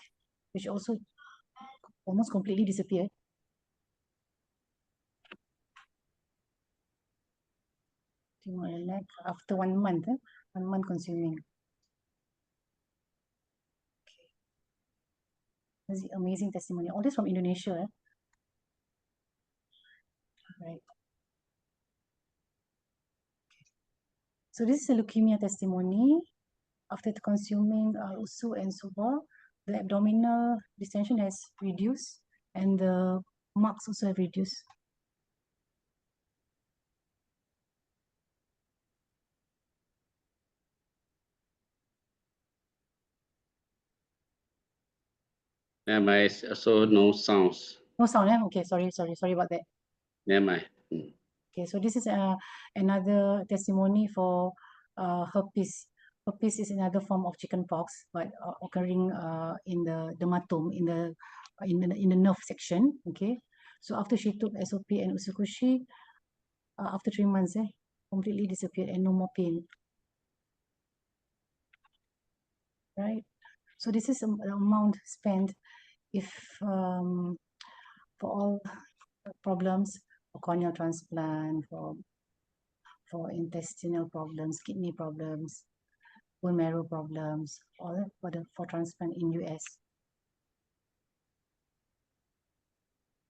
which also almost completely disappeared. Tumor on the neck after 1 month, 1 month consuming. Okay. This is amazing testimony. All this from Indonesia. Right. So this is a leukemia testimony. After consuming USU and SUBA, the abdominal distension has reduced and the marks also have reduced. Never mind. Also no sounds. No sound, eh? Okay, sorry about that. Never mind. Mm. Okay, so this is another testimony for herpes. Herpes is another form of chickenpox, but occurring in the dermatome, in the nerve section. Okay, so after she took SOP and Utsukushi, after 3 months, completely disappeared and no more pain. Right. So this is the amount spent if for all problems, for corneal transplant, for intestinal problems, kidney problems, bone marrow problems, all for transplant in US.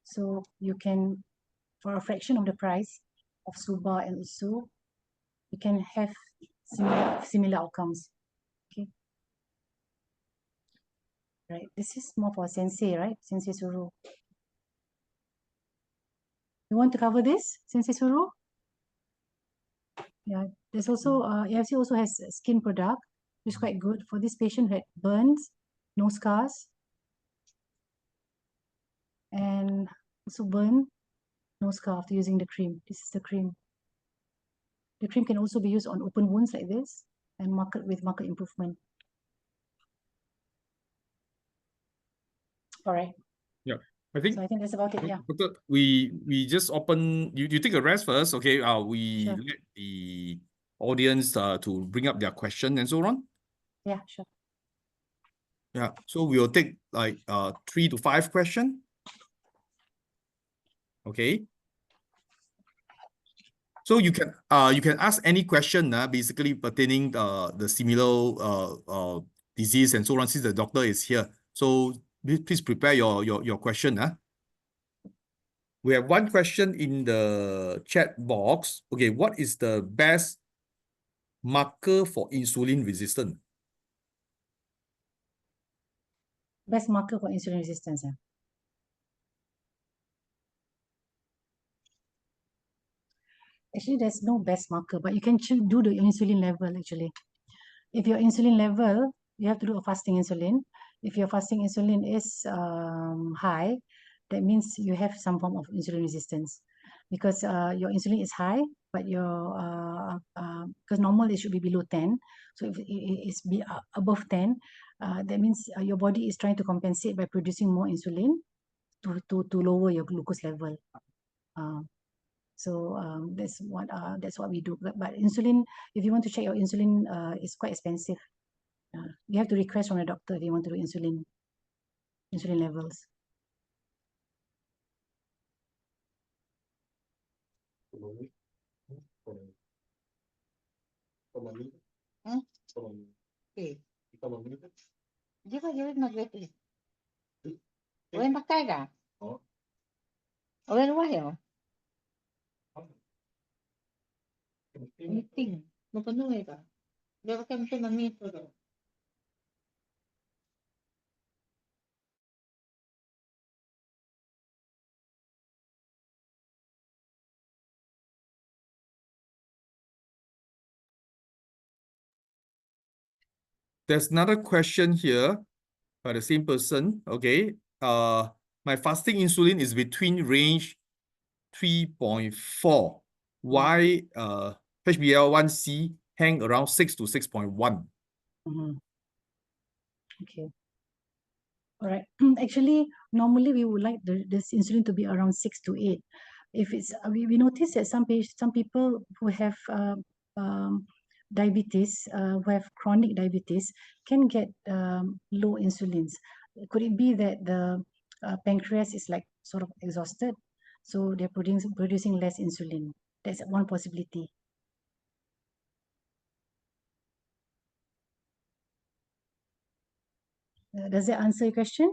So you can, for a fraction of the price of SUBA and USU, you can have similar outcomes. Okay. Right. This is more for Sensei, right? Sensei Suru. You want to cover this, Sensei Suru? Yeah, there's also AFC also has a skin product, which is quite good for this patient who had burns, no scars, and also burn, no scar after using the cream. This is the cream. The cream can also be used on open wounds like this and marked improvement. All right. Yeah, I think. So I think that's about it. Yeah. Doctor, we just open. You take a rest first, okay? We Sure. let the audience to bring up their question and so on. Yeah, sure. Yeah, so we'll take like 3 to 5 questions. Okay. So you can ask any question basically pertaining the similar disease and so on, since the doctor is here. So please prepare your question. We have one question in the chat box. Okay, what is the best marker for insulin resistance? Best marker for insulin resistance. Actually, there's no best marker, but you can do the insulin level actually. If your insulin level, you have to do a fasting insulin. If your fasting insulin is high, that means you have some form of insulin resistance, because your insulin is high, but because normal it should be below 10. So if it is above 10, that means your body is trying to compensate by producing more insulin to lower your glucose level. So that's what we do. But insulin, if you want to check your insulin, it's quite expensive. You have to request from the doctor if you want to do insulin levels. Okay. Di ba yun nag-repeat? Ulan pakai ka? Ulan wahyo? Meeting. Mapanuhay ka? Di ba kami ito na-meet? There's another question here by the same person. Okay. My fasting insulin is between range 3.4. Why HbA1c hang around 6 to 6.1? Okay. All right. Actually, normally we would like this insulin to be around 6 to 8. If it's we notice that some people who have diabetes, who have chronic diabetes, can get low insulins. Could it be that the pancreas is like sort of exhausted, so they're producing less insulin? That's one possibility. Does that answer your question?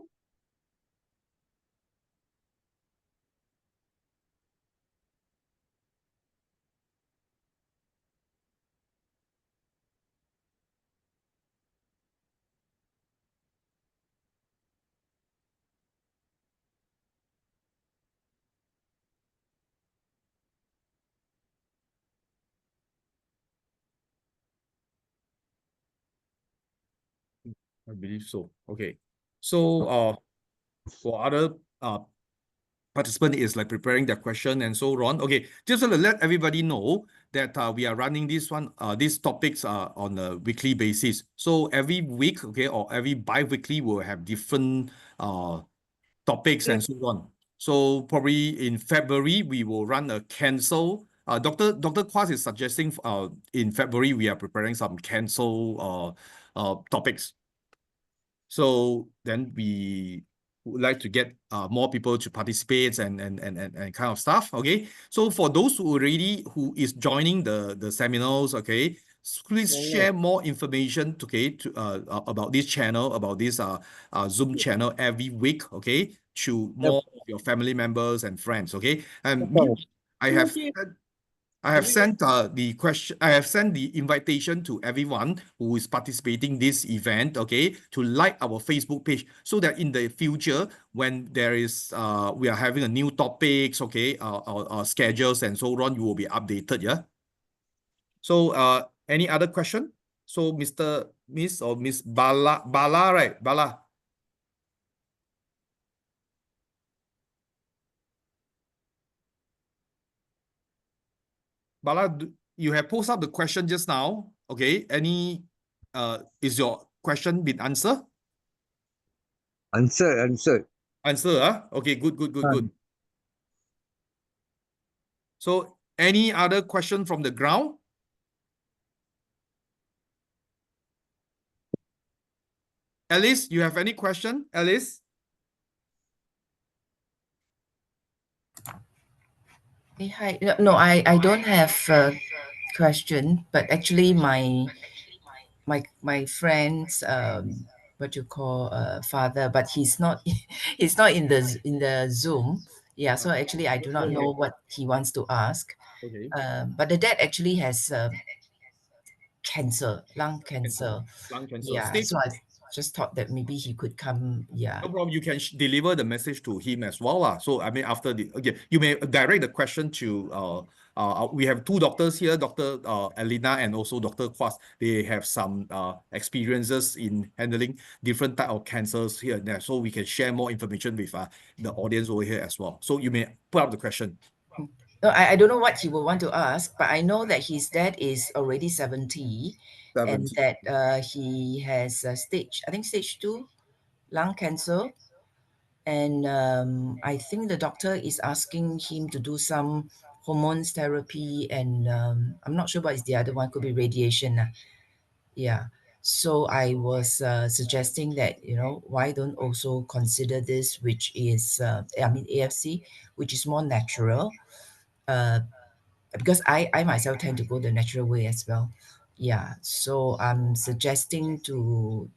I believe so. Okay. So for other participant is like preparing their question and so on. Okay, just want to let everybody know that we are running these topics on a weekly basis. So every week, okay, or every bi-weekly, we'll have different topics and so on. So probably in February, we will run a cancer. Dr. Kwas is suggesting in February, we are preparing some cancer topics. So then we would like to get more people to participate and kind of stuff. Okay. So for those who is joining the seminars, okay, please share more information, okay, about this channel, about this Zoom channel every week, okay, to more of your family members and friends, okay. And I have sent the question. I have sent the invitation to everyone who is participating this event. Okay, to like our Facebook page so that in the future, when there is we are having a new topics, okay, our schedules and so on, you will be updated. Yeah. So any other question? So Miss or Miss Bala, right? Bala. Bala, you have posted up the question just now. Okay. Is your question been answered? Answer. Answer, okay, good. So any other question from the ground? Alice, you have any question? Alice? Hey, hi. No, I don't have a question, but actually my friend's what you call father, but he's not he's not in the Zoom. Yeah, so actually I do not know what he wants to ask. Okay. But the dad actually has cancer, lung cancer. Lung cancer. Yeah, so I just thought that maybe he could come. Yeah. No problem. You can deliver the message to him as well. So I mean, after you may direct the question to we have two doctors here, Dr. Elina and also Dr. Kwas. They have some experiences in handling different type of cancers here and there. So we can share more information with the audience over here as well. So you may put up the question. No, I don't know what he will want to ask, but I know that his dad is already 70, and that he has stage 2 lung cancer. And I think the doctor is asking him to do some hormones therapy, and I'm not sure what is the other one. Could be radiation. Yeah. So I was suggesting that, you know, why don't also consider this, which is, I mean, AFC, which is more natural, because I myself tend to go the natural way as well. Yeah. So I'm suggesting to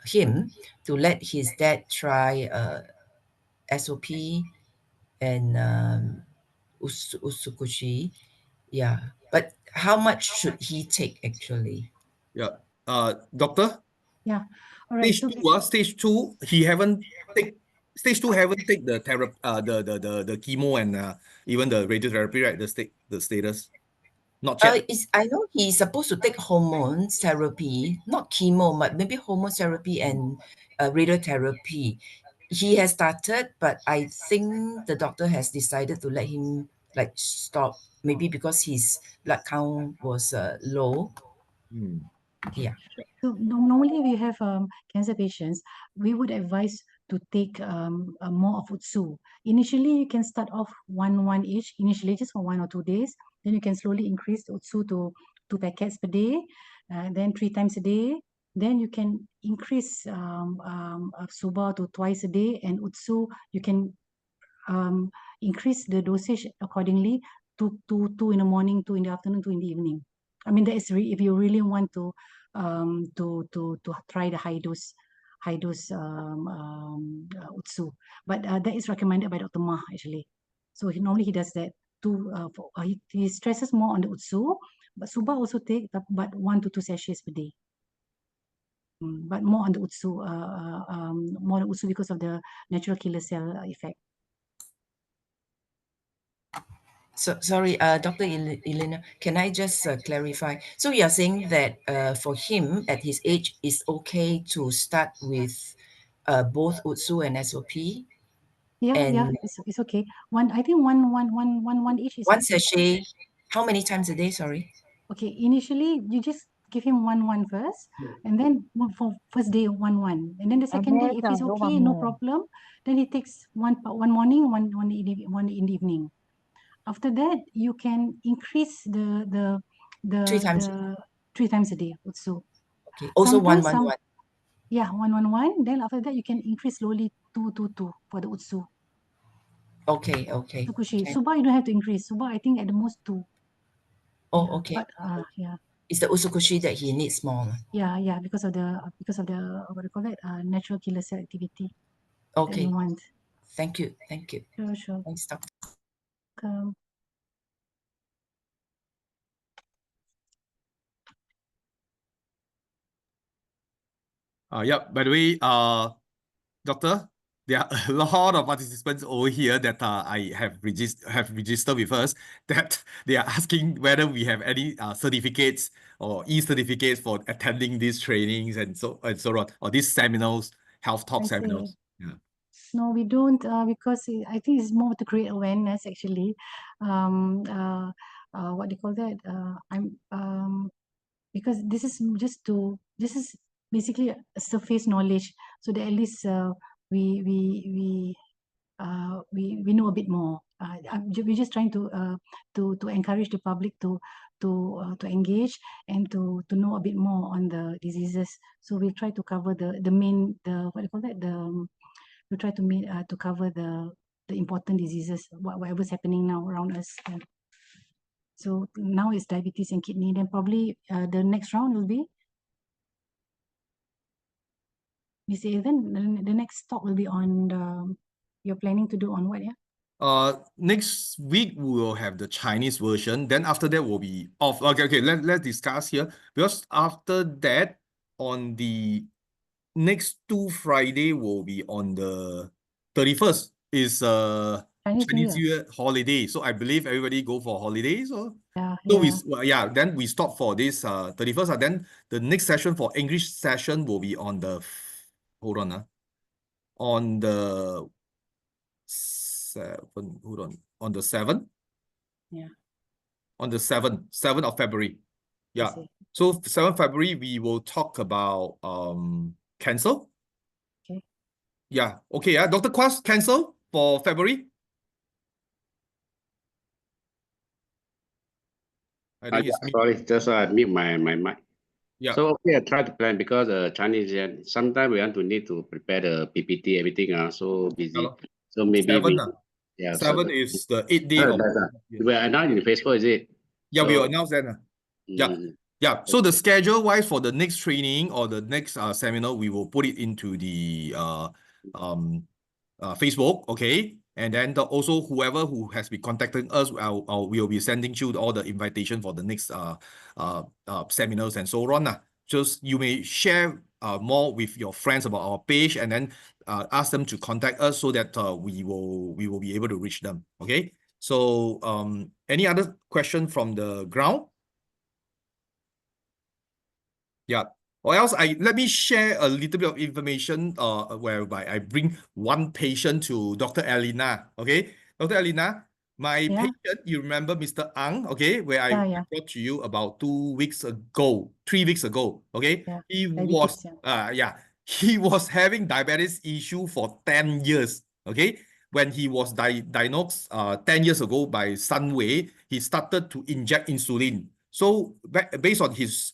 him to let his dad try SOP and Usukushi. Yeah. But how much should he take actually? Yeah. Doctor, Yeah. All right. So stage two, he haven't take stage two haven't take the therapy, the chemo and even the radiotherapy, right? The status. Not yet. I know he's supposed to take hormone therapy, not chemo, but maybe hormone therapy and radiotherapy. He has started, but I think the doctor has decided to let him like stop, maybe because his blood count was low. Yeah. So normally we have cancer patients, we would advise to take more of Utsu. Initially, you can start off one each, initially just for 1 or 2 days. Then you can slowly increase the Utsu to 2 packets per day, then 3 times a day. Then you can increase Suba to twice a day, and Utsu, you can increase the dosage accordingly, two in the morning, 2 in the afternoon, 2 in the evening. I mean, that is if you really want to try the high dose Utsu, but that is recommended by Dr. Mah actually. So normally he does that. He stresses more on the Utsu, but Suba also take but 1 to 2 sachets per day. But more on the Utsu, more on Utsu because of the natural killer cell effect. So sorry, Dr. Elina, can I just clarify? So you're saying that for him at his age, it's okay to start with both Utsu and SOP? Yeah, And it's okay. I think one each is one okay. sachet, how many times a day? Sorry. Okay, initially you just give him one first, and then for first day one, and then the second day if he's okay, no problem, then he takes one morning, one in the evening. After that, you can increase the 3 times. 3 times a day also. Okay. Also Sometimes one. Yeah, one. Then after that, you can increase slowly two for the Utsu. Okay. Tsukushi. Can- Suba, you don't have to increase. Suba, I think at the most 2. Oh, Yeah, okay. but yeah. It's the Usukushi that he needs more. Yeah, because of the what do you call it? Natural killer cell activity that Okay. you want. Thank you. Sure. Thanks, Doctor. Welcome. Yeah. By the way, Doctor, there are a lot of participants over here that I have registered with us that they are asking whether we have any certificates or e-certificates for attending these trainings and so on, or these seminars, health talk I see. seminars. Yeah. No, we don't because I think it's more to create awareness actually. What do you call that? Because this is basically a surface knowledge, so that at least we know a bit more. We're just trying to encourage the public to engage and to know a bit more on the diseases. So we try to cover the main what do you call that we try to cover the important diseases, whatever's happening now around us. Yeah. So now it's diabetes and kidney. Then probably the next round will be Miss Even. The next talk will be on you're planning to do on what? Yeah. Next week we will have the Chinese version. Then after that will be off. Okay. Let's discuss here because after that on the next 2 Friday will be on the 31st is Chinese New Chinese New Year holiday. So I believe everybody go for holidays or Yeah. so Yeah. then we stop for this 31st. Then the next session for English session will be on the hold on on the 7th. Hold on the 7th. Yeah. On the 7th of February. I Yeah. see. So 7th February we will talk about cancer. Okay. Yeah. Okay. Dr. Quas, cancel for February. I think it's sorry, just mute my mic. yeah. So okay, I try to plan because Chinese sometimes we want to need to prepare the PPT everything so busy. lor. So maybe 7 yeah 7 is the 8 day of we are now in Facebook, is it? yeah, we will So, announce that. Yeah. mm, Yeah, so the schedule wise for the next training or the next seminar, we will put it into the Facebook, okay? And then also whoever who has been contacting us, we'll be sending you all the invitation for the next seminars and so on. Just you may share more with your friends about our page and then ask them to contact us so that we will be able to reach them. Okay. So any other question from the ground? Yeah. Or else let me share a little bit of information whereby I bring one patient to Dr. Elina. Okay. Dr. Elina, my Yeah. patient, you remember Mr. Ang, okay, where I Yeah. brought to you about 2 weeks ago, 3 weeks ago. Okay. Yeah. He Diabetes, was he was having diabetes issue for 10 years. Okay. When he was diagnosed 10 years ago by Sunway, he started to inject insulin. So based on his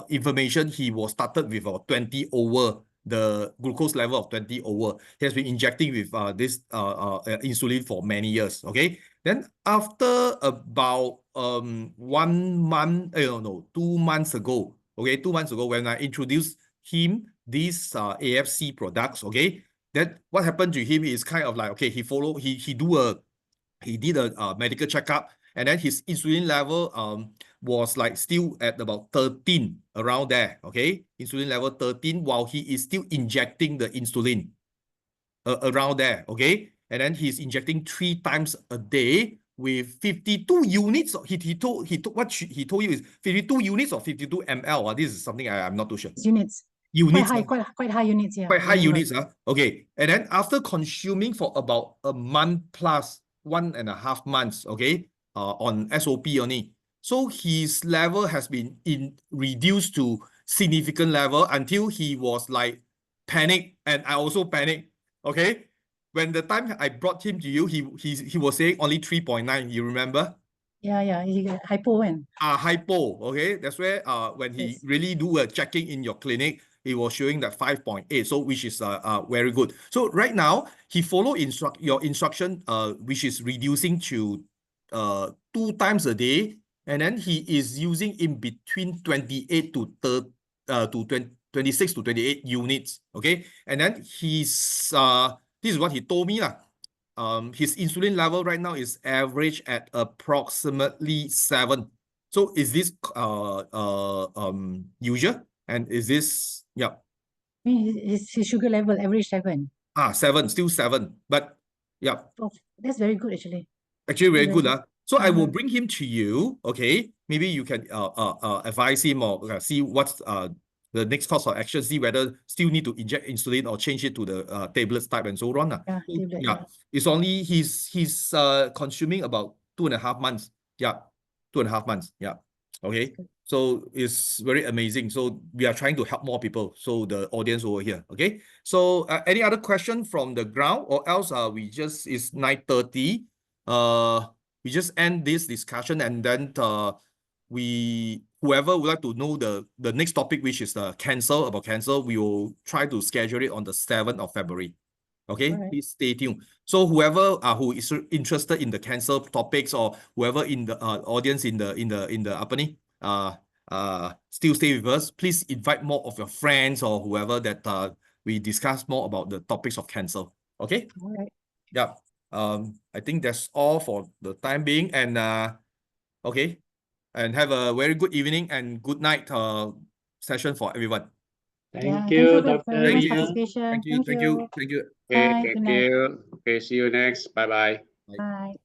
information, he was started with 20 over, the glucose level of 20 over. He has been injecting with this insulin for many years. Okay. Then after about 1 month, 2 months ago. Okay, 2 months ago when I introduced him these AFC products. Okay, then what happened to him is kind of like, okay, he did a medical checkup, and then his insulin level was like still at about 13 around there. Okay, insulin level 13 while he is still injecting the insulin around there. Okay, and then he's injecting 3 times a day with 52 units. He told you is 52 units or 52 ml. This is something I'm not too sure. Units. Units. Quite high units, yeah. Quite high remember. units. Okay. And then after consuming for about a month plus, 1.5 months, okay, on SOP only. So his level has been reduced to significant level until he was like panic, and I also panic. Okay. When the time I brought him to you, he was saying only 3.9. You remember? Yeah. He got hypo and Hypo. Okay. That's where when he yes. really do a checking in your clinic, it was showing that 5.8, so which is very good. So right now he follow your instruction, which is reducing to 2 times a day, and then he is using in between 28 to 26 to 28 units. Okay, and then this is what he told me lah. His insulin level right now is average at approximately 7. So is this usual? And is this, yeah. I mean, his sugar level, average 7. 7, still 7. But yeah, Oh, that's very good actually. actually very Very good. So I will Uh-huh. bring him to you. Okay, maybe you can advise him or see what's the next course of action, see whether still need to inject insulin or change it to the tablets type and so on. Yeah, So, tablet, yeah, it's only he's consuming about 2.5 months. Yeah, 2.5 months. Yeah. Okay. So it's very amazing. So we are trying to help more people. So the audience over here. Okay. So any other question from the ground, or else it's 9:30. We just end this discussion, and then whoever would like to know the next topic, which is about cancer, we will try to schedule it on the 7th of February. Okay, Alright. please stay tuned. So whoever who is interested in the cancer topics, or whoever in the audience in the company, still stay with us. Please invite more of your friends or whoever that we discuss more about the topics of cancer. Okay. Alright. Yeah. I think that's all for the time being, and okay, and have a very good evening and good night session for everyone. Thank Thank you, you for Dr. everyone's Elina. participation. Thank you. Thank you. okay, Bye. thank Good night. you. Okay, see you next. Bye bye. Bye.